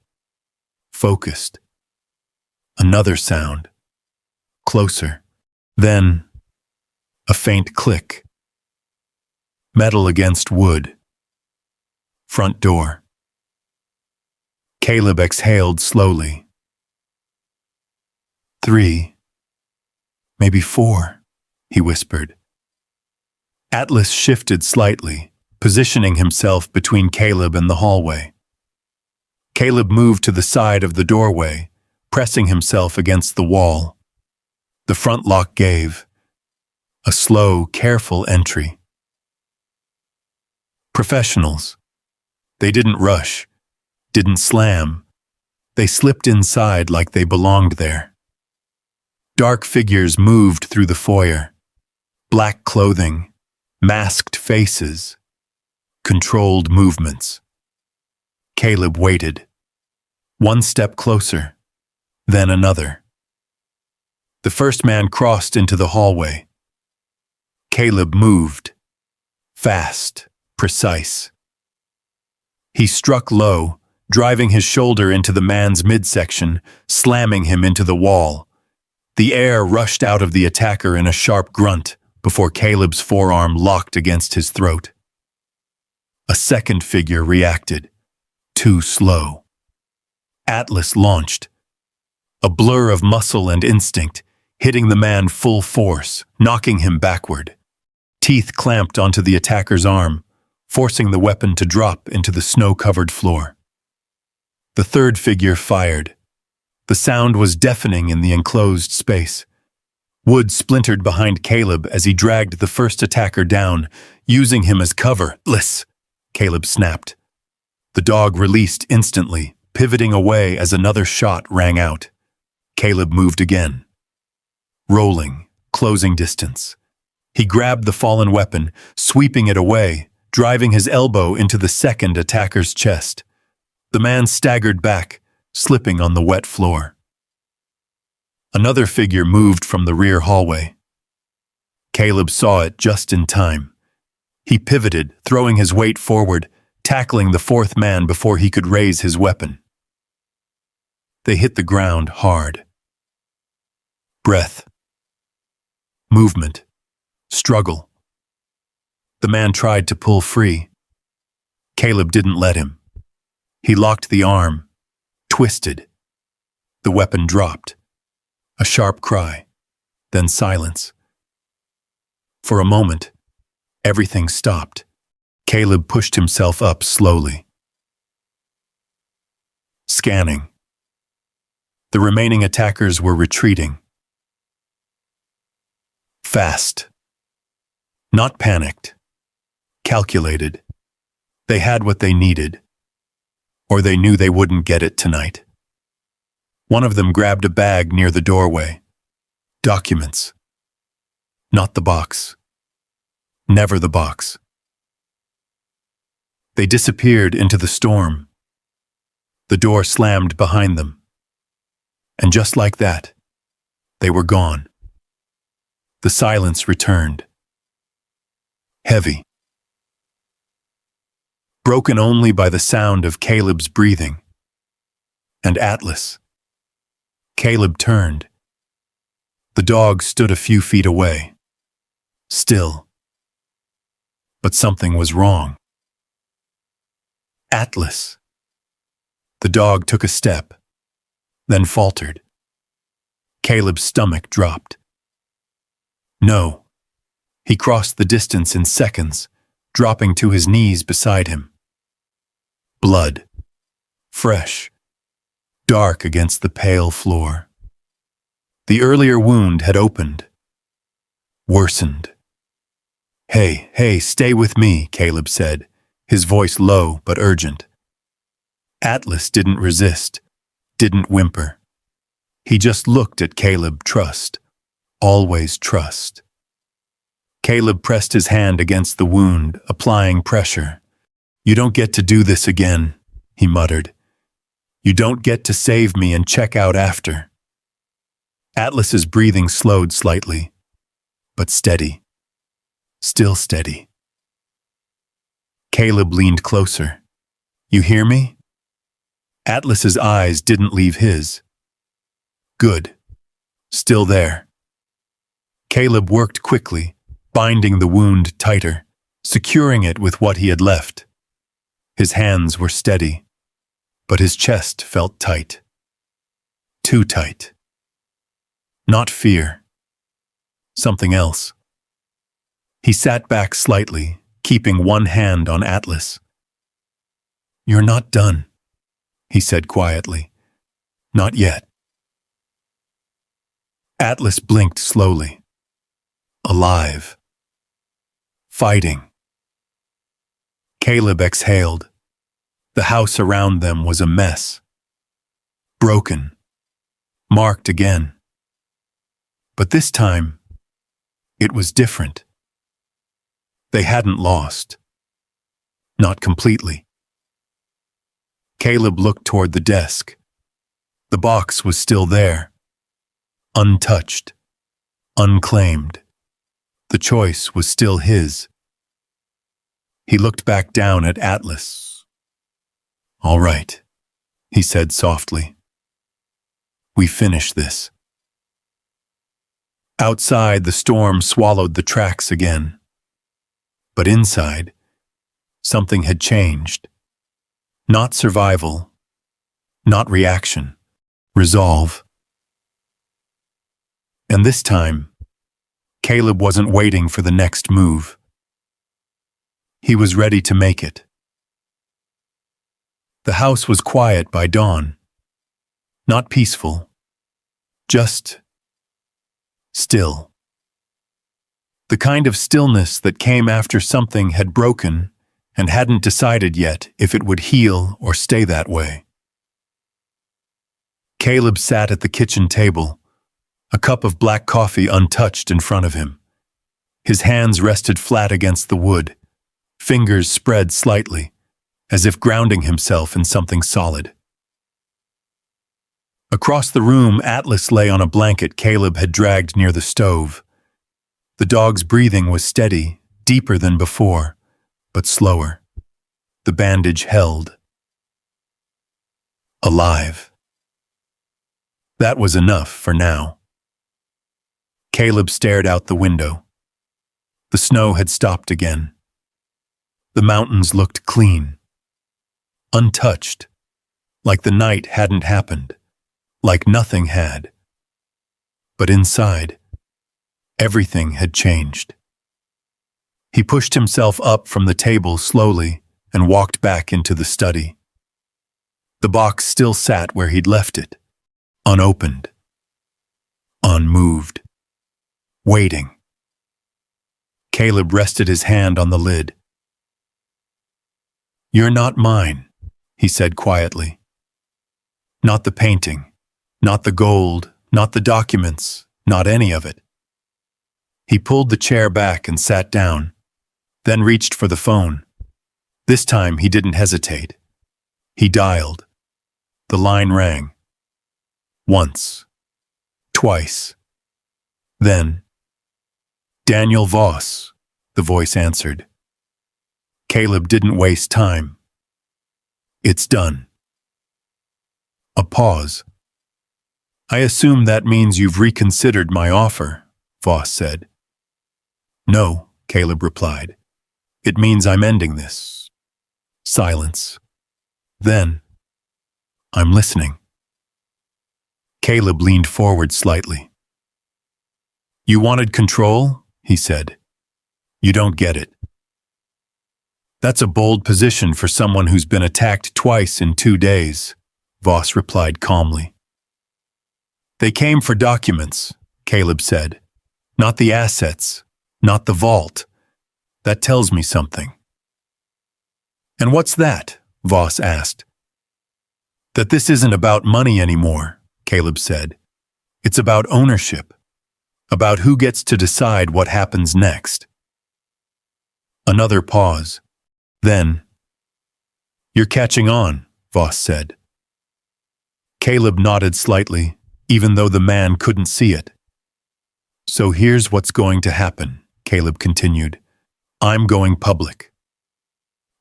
focused. Another sound. Closer. Then, a faint click. Metal against wood. Front door. Caleb exhaled slowly. 3, maybe 4, he whispered. Atlas shifted slightly, positioning himself between Caleb and the hallway. Caleb moved to the side of the doorway, pressing himself against the wall. The front lock gave. A slow, careful entry. Professionals. They didn't rush, didn't slam. They slipped inside like they belonged there. Dark figures moved through the foyer. Black clothing, masked faces, controlled movements. Caleb waited. One step closer, then another. The first man crossed into the hallway. Caleb moved. Fast, precise. He struck low, driving his shoulder into the man's midsection, slamming him into the wall. The air rushed out of the attacker in a sharp grunt before Caleb's forearm locked against his throat. A second figure reacted. Too slow. Atlas launched. A blur of muscle and instinct, hitting the man full force, knocking him backward. Teeth clamped onto the attacker's arm, forcing the weapon to drop into the snow-covered floor. The third figure fired. The sound was deafening in the enclosed space. Wood splintered behind Caleb as he dragged the first attacker down, using him as cover. "Listen," Caleb snapped. The dog released instantly, pivoting away as another shot rang out. Caleb moved again. Rolling, closing distance. He grabbed the fallen weapon, sweeping it away, driving his elbow into the second attacker's chest. The man staggered back, slipping on the wet floor. Another figure moved from the rear hallway. Caleb saw it just in time. He pivoted, throwing his weight forward, tackling the fourth man before he could raise his weapon. They hit the ground hard. Breath. Movement. Struggle. The man tried to pull free. Caleb didn't let him. He locked the arm, twisted. The weapon dropped. A sharp cry, then silence. For a moment, everything stopped. Caleb pushed himself up slowly. Scanning. The remaining attackers were retreating. Fast. Not panicked. Calculated. They had what they needed. Or they knew they wouldn't get it tonight. One of them grabbed a bag near the doorway. Documents. Not the box. Never the box. They disappeared into the storm. The door slammed behind them. And just like that, they were gone. The silence returned. Heavy. Broken only by the sound of Caleb's breathing. And Atlas. Caleb turned. The dog stood a few feet away. Still. But something was wrong. Atlas. The dog took a step, then faltered. Caleb's stomach dropped. No. He crossed the distance in seconds, dropping to his knees beside him. Blood. Fresh. Dark against the pale floor. The earlier wound had opened. Worsened. Hey, stay with me," Caleb said, his voice low but urgent. Atlas didn't resist, didn't whimper. He just looked at Caleb, trust. Always trust. Caleb pressed his hand against the wound, applying pressure. "You don't get to do this again," he muttered. "You don't get to save me and check out after." Atlas's breathing slowed slightly, but steady. Still steady. Caleb leaned closer. "You hear me?" Atlas's eyes didn't leave his. Good. Still there. Caleb worked quickly, binding the wound tighter, securing it with what he had left. His hands were steady, but his chest felt tight. Too tight. Not fear. Something else. He sat back slightly, keeping one hand on Atlas. "You're not done," he said quietly. "Not yet." Atlas blinked slowly. Alive. Fighting. Caleb exhaled. The house around them was a mess. Broken. Marked again. But this time, it was different. They hadn't lost. Not completely. Caleb looked toward the desk. The box was still there. Untouched. Unclaimed. The choice was still his. He looked back down at Atlas. "All right," he said softly. "We finish this." Outside, the storm swallowed the tracks again. But inside, something had changed. Not survival, not reaction, resolve. And this time, Caleb wasn't waiting for the next move. He was ready to make it. The house was quiet by dawn. Not peaceful. Just still. The kind of stillness that came after something had broken and hadn't decided yet if it would heal or stay that way. Caleb sat at the kitchen table, a cup of black coffee untouched in front of him. His hands rested flat against the wood, fingers spread slightly, as if grounding himself in something solid. Across the room, Atlas lay on a blanket Caleb had dragged near the stove. The dog's breathing was steady, deeper than before, but slower. The bandage held. Alive. That was enough for now. Caleb stared out the window. The snow had stopped again. The mountains looked clean, untouched, like the night hadn't happened, like nothing had. But inside, everything had changed. He pushed himself up from the table slowly and walked back into the study. The box still sat where he'd left it, unopened, unmoved, waiting. Caleb rested his hand on the lid. "You're not mine," he said quietly. "Not the painting, not the gold, not the documents, not any of it." He pulled the chair back and sat down, then reached for the phone. This time he didn't hesitate. He dialed. The line rang. Once. Twice. Then, "Daniel Voss," the voice answered. Caleb didn't waste time. "It's done." A pause. "I assume that means you've reconsidered my offer," Voss said. "No," Caleb replied. "It means I'm ending this." Silence. Then, "I'm listening." Caleb leaned forward slightly. "You wanted control?" he said. "You don't get it." "That's a bold position for someone who's been attacked twice in 2 days," Voss replied calmly. "They came for documents," Caleb said. "Not the assets, not the vault. That tells me something." "And what's that?" Voss asked. "That this isn't about money anymore," Caleb said. "It's about ownership, about who gets to decide what happens next." Another pause. Then, "You're catching on," Voss said. Caleb nodded slightly, even though the man couldn't see it. "So here's what's going to happen," Caleb continued. "I'm going public."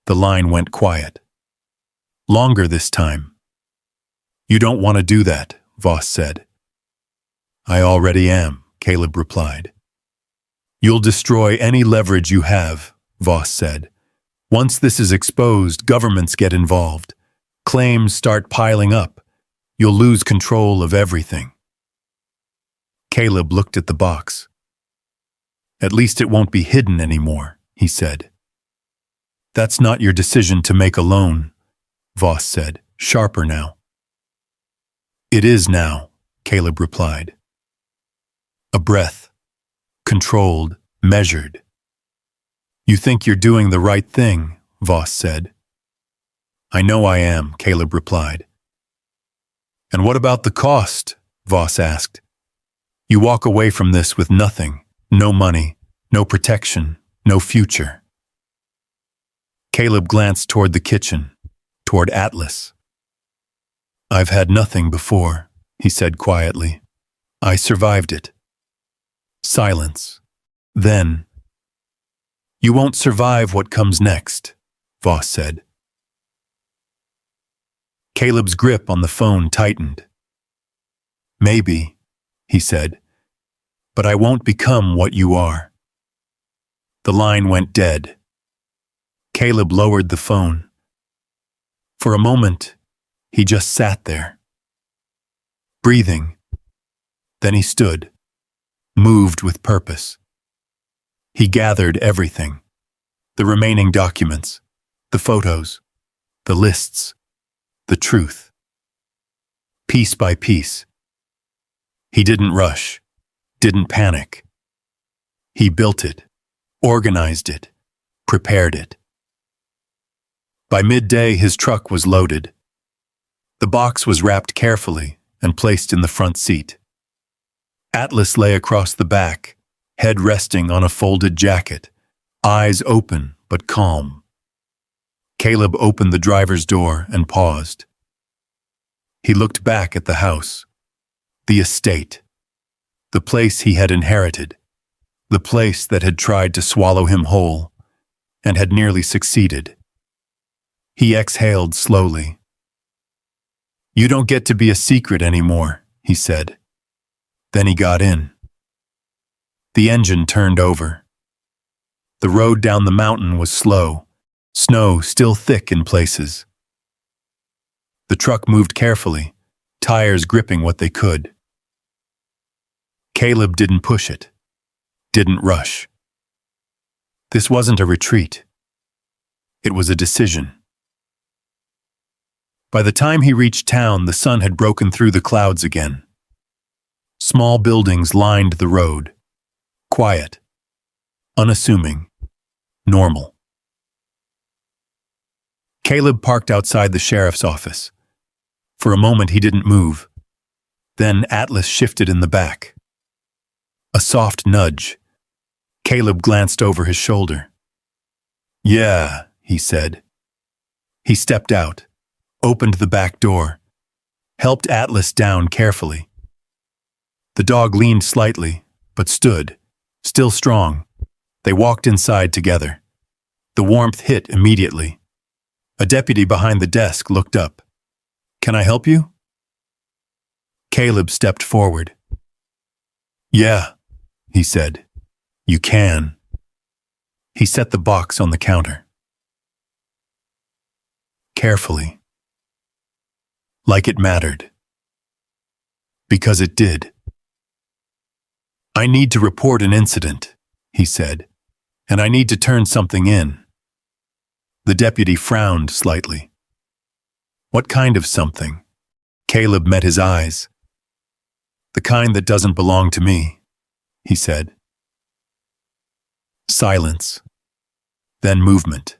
The line went quiet. Longer this time. "You don't want to do that," Voss said. "I already am," Caleb replied. "You'll destroy any leverage you have," Voss said. "Once this is exposed, governments get involved. Claims start piling up. You'll lose control of everything." Caleb looked at the box. "At least it won't be hidden anymore," he said. "That's not your decision to make alone," Voss said, sharper now. "It is now," Caleb replied. A breath. Controlled, measured. "You think you're doing the right thing," Voss said. "I know I am," Caleb replied. "And what about the cost?" Voss asked. "You walk away from this with nothing, no money, no protection, no future." Caleb glanced toward the kitchen, toward Atlas. "I've had nothing before," he said quietly. "I survived it." Silence. Then, "You won't survive what comes next," Voss said. Caleb's grip on the phone tightened. "Maybe," he said, "but I won't become what you are." The line went dead. Caleb lowered the phone. For a moment, he just sat there, breathing. Then he stood, moved with purpose. He gathered everything, the remaining documents, the photos, the lists. the truth. Piece by piece. He didn't rush, didn't panic. He built it, organized it, prepared it. By midday, his truck was loaded. The box was wrapped carefully and placed in the front seat. Atlas lay across the back, head resting on a folded jacket, eyes open but calm. Caleb opened the driver's door and paused. He looked back at the house, the estate, the place he had inherited, the place that had tried to swallow him whole and had nearly succeeded. He exhaled slowly. "You don't get to be a secret anymore," he said. Then he got in. The engine turned over. The road down the mountain was slow, snow still thick in places. The truck moved carefully, tires gripping what they could. Caleb didn't push it, didn't rush. This wasn't a retreat. It was a decision. By the time he reached town, the sun had broken through the clouds again. Small buildings lined the road. Quiet, unassuming, normal. Caleb parked outside the sheriff's office. For a moment he didn't move. Then Atlas shifted in the back. A soft nudge. Caleb glanced over his shoulder. "Yeah," he said. He stepped out, opened the back door, helped Atlas down carefully. The dog leaned slightly, but stood, still strong. They walked inside together. The warmth hit immediately. A deputy behind the desk looked up. "Can I help you?" Caleb stepped forward. "Yeah," he said. "You can." He set the box on the counter. Carefully. Like it mattered. Because it did. "I need to report an incident," he said, "and I need to turn something in." The deputy frowned slightly. "What kind of something?" Caleb met his eyes. "The kind that doesn't belong to me," he said. Silence. Then movement.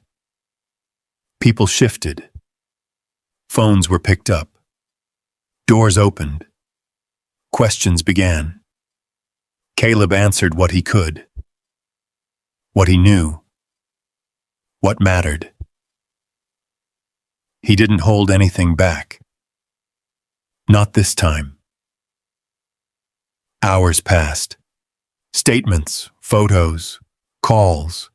People shifted. Phones were picked up. Doors opened. Questions began. Caleb answered what he could. What he knew. What mattered. He didn't hold anything back. Not this time. Hours passed. Statements, photos, calls.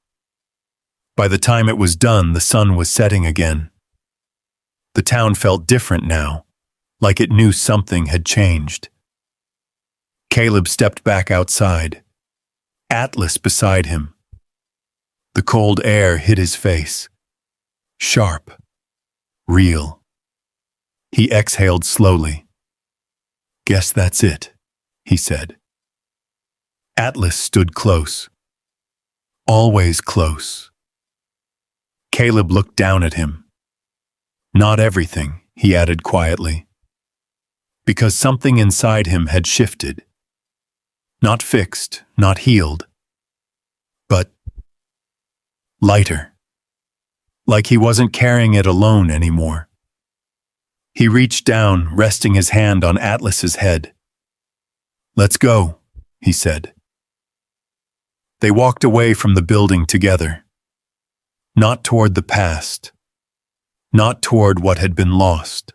By the time it was done, the sun was setting again. The town felt different now, like it knew something had changed. Caleb stepped back outside, Atlas beside him. The cold air hit his face. Sharp. Real. He exhaled slowly. "Guess that's it," he said. Atlas stood close. Always close. Caleb looked down at him. "Not everything," he added quietly. Because something inside him had shifted. Not fixed, not healed, but lighter. Like he wasn't carrying it alone anymore. He reached down, resting his hand on Atlas's head. "Let's go," he said. They walked away from the building together. Not toward the past. Not toward what had been lost,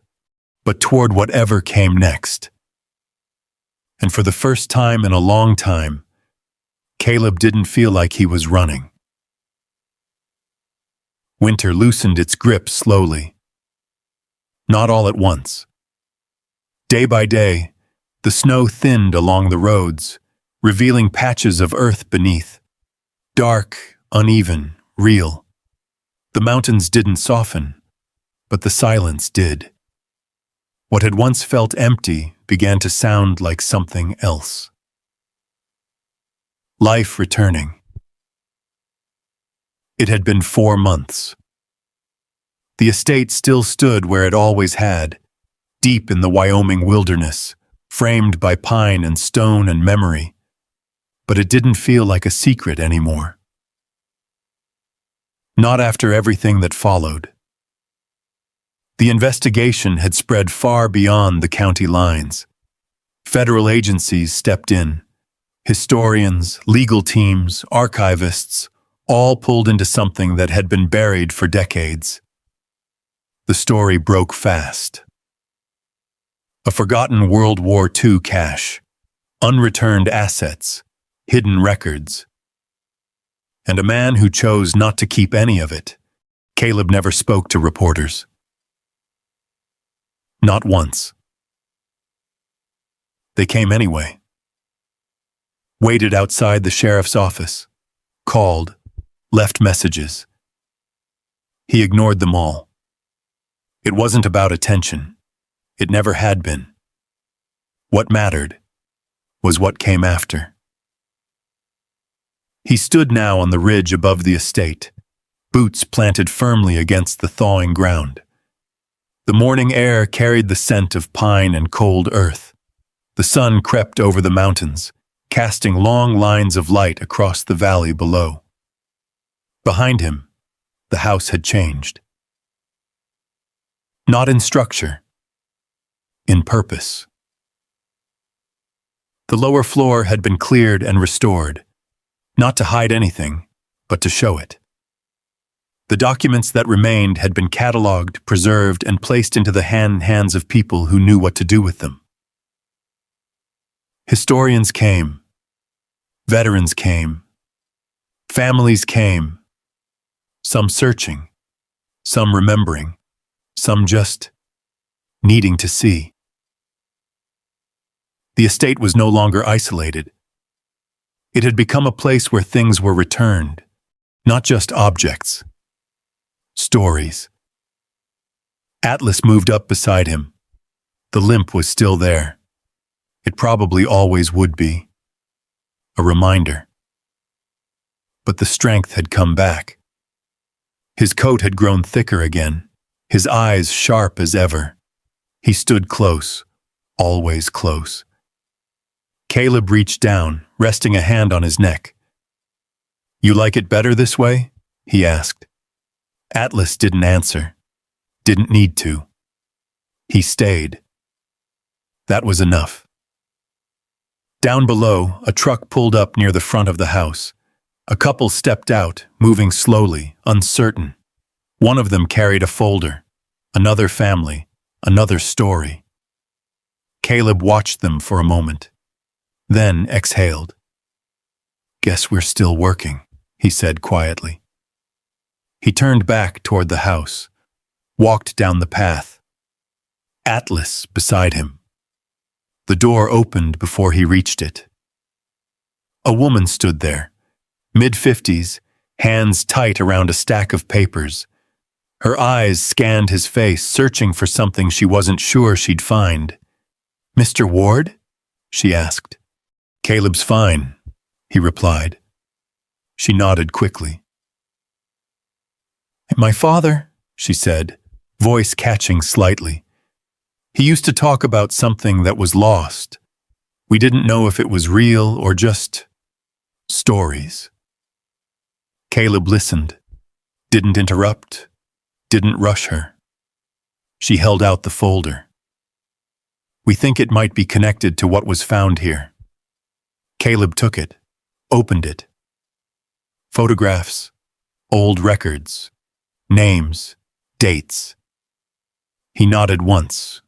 but toward whatever came next. And for the first time in a long time, Caleb didn't feel like he was running. Winter loosened its grip slowly. Not all at once. Day by day, the snow thinned along the roads, revealing patches of earth beneath. Dark, uneven, real. The mountains didn't soften, but the silence did. What had once felt empty began to sound like something else. Life returning. It had been 4 months. The estate still stood where it always had, deep in the Wyoming wilderness, framed by pine and stone and memory. But it didn't feel like a secret anymore. Not after everything that followed. The investigation had spread far beyond the county lines. Federal agencies stepped in. Historians, legal teams, archivists, all pulled into something that had been buried for decades. The story broke fast. A forgotten World War II cache, unreturned assets, hidden records, and a man who chose not to keep any of it. Caleb never spoke to reporters. Not once. They came anyway. Waited outside the sheriff's office, called, left messages. He ignored them all. It wasn't about attention. It never had been. What mattered was what came after. He stood now on the ridge above the estate, boots planted firmly against the thawing ground. The morning air carried the scent of pine and cold earth. The sun crept over the mountains, casting long lines of light across the valley below. Behind him, the house had changed. Not in structure, in purpose. The lower floor had been cleared and restored, not to hide anything, but to show it. The documents that remained had been cataloged, preserved, and placed into the hands of people who knew what to do with them. Historians came. Veterans came. Families came. Some searching, some remembering, some just needing to see. The estate was no longer isolated. It had become a place where things were returned, not just objects. Stories. Atlas moved up beside him. The limp was still there. It probably always would be. A reminder. But the strength had come back. His coat had grown thicker again, his eyes sharp as ever. He stood close, always close. Caleb reached down, resting a hand on his neck. "You like it better this way?" he asked. Atlas didn't answer. Didn't need to. He stayed. That was enough. Down below, a truck pulled up near the front of the house. A couple stepped out, moving slowly, uncertain. One of them carried a folder. Another family, another story. Caleb watched them for a moment, then exhaled. "Guess we're still working," he said quietly. He turned back toward the house, walked down the path. Atlas beside him. The door opened before he reached it. A woman stood there, mid-50s, hands tight around a stack of papers. Her eyes scanned his face, searching for something she wasn't sure she'd find. "Mr. Ward?" she asked. "Caleb's fine," he replied. She nodded quickly. "My father," she said, voice catching slightly. "He used to talk about something that was lost. We didn't know if it was real or just stories." Caleb listened, didn't interrupt, didn't rush her. She held out the folder. "We think it might be connected to what was found here." Caleb took it, opened it. Photographs, old records, names, dates. He nodded once.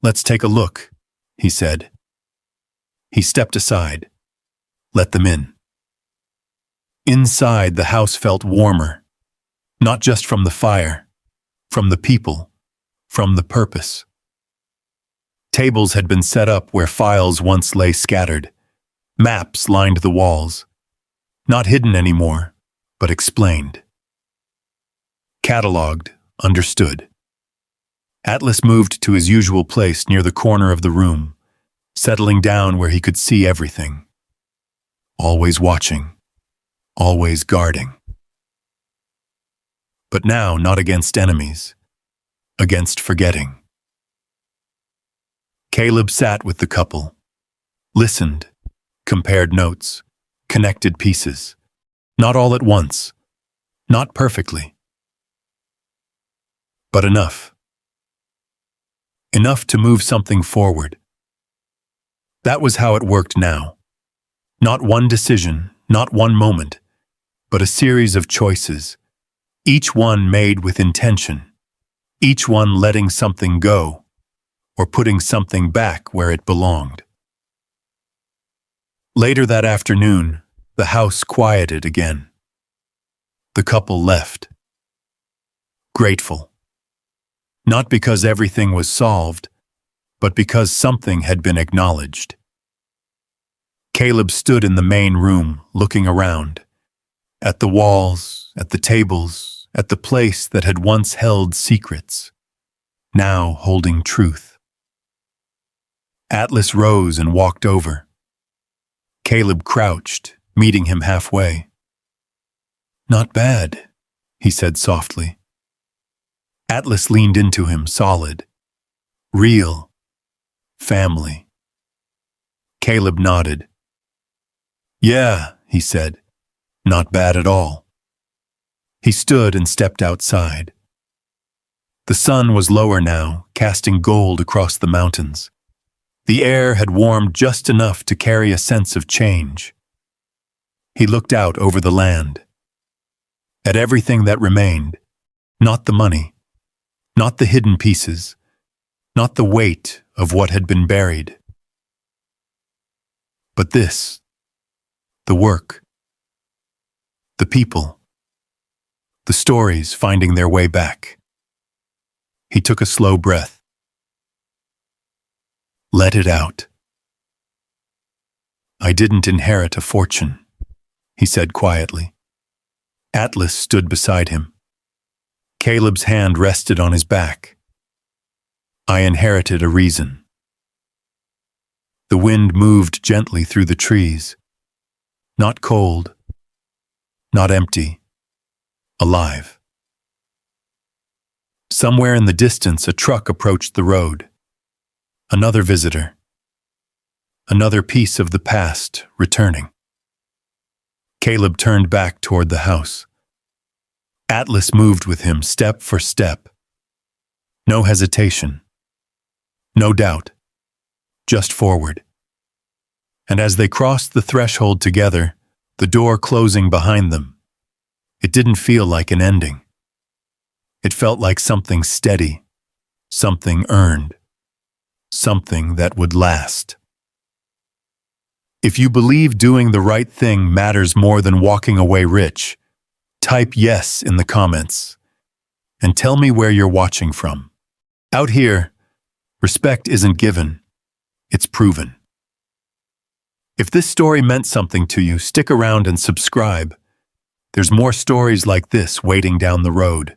"Let's take a look," he said. He stepped aside, let them in. Inside, the house felt warmer, not just from the fire, from the people, from the purpose. Tables had been set up where files once lay scattered. Maps lined the walls, not hidden anymore, but explained. Cataloged, understood. Atlas moved to his usual place near the corner of the room, settling down where he could see everything. Always watching, always guarding. but now not against enemies, against forgetting. Caleb sat with the couple, listened, compared notes, connected pieces. Not all at once, not perfectly, but enough. Enough to move something forward. That was how it worked now. Not one decision, not one moment, but a series of choices, each one made with intention, each one letting something go, or putting something back where it belonged. Later that afternoon, the house quieted again. The couple left. Grateful. Not because everything was solved, but because something had been acknowledged. Caleb stood in the main room, looking around. At the walls, at the tables, at the place that had once held secrets, now holding truth. Atlas rose and walked over. Caleb crouched, meeting him halfway. "Not bad," he said softly. Atlas leaned into him, solid. Real. Family. Caleb nodded. "Yeah," he said, "not bad at all." He stood and stepped outside. The sun was lower now, casting gold across the mountains. The air had warmed just enough to carry a sense of change. He looked out over the land. At everything that remained, not the money, not the hidden pieces, not the weight of what had been buried. But this, the work, the people, the stories finding their way back. He took a slow breath. Let it out. "I didn't inherit a fortune," he said quietly. Atlas stood beside him. Caleb's hand rested on his back. "I inherited a reason." The wind moved gently through the trees. Not cold, not empty, alive. Somewhere in the distance, a truck approached the road. Another visitor. Another piece of the past returning. Caleb turned back toward the house. Atlas moved with him step for step. No hesitation. No doubt. Just forward. And as they crossed the threshold together, the door closing behind them, it didn't feel like an ending. It felt like something steady, something earned, something that would last. If you believe doing the right thing matters more than walking away rich, type yes in the comments and tell me where you're watching from. Out here, respect isn't given, it's proven. If this story meant something to you, stick around and subscribe. There's more stories like this waiting down the road.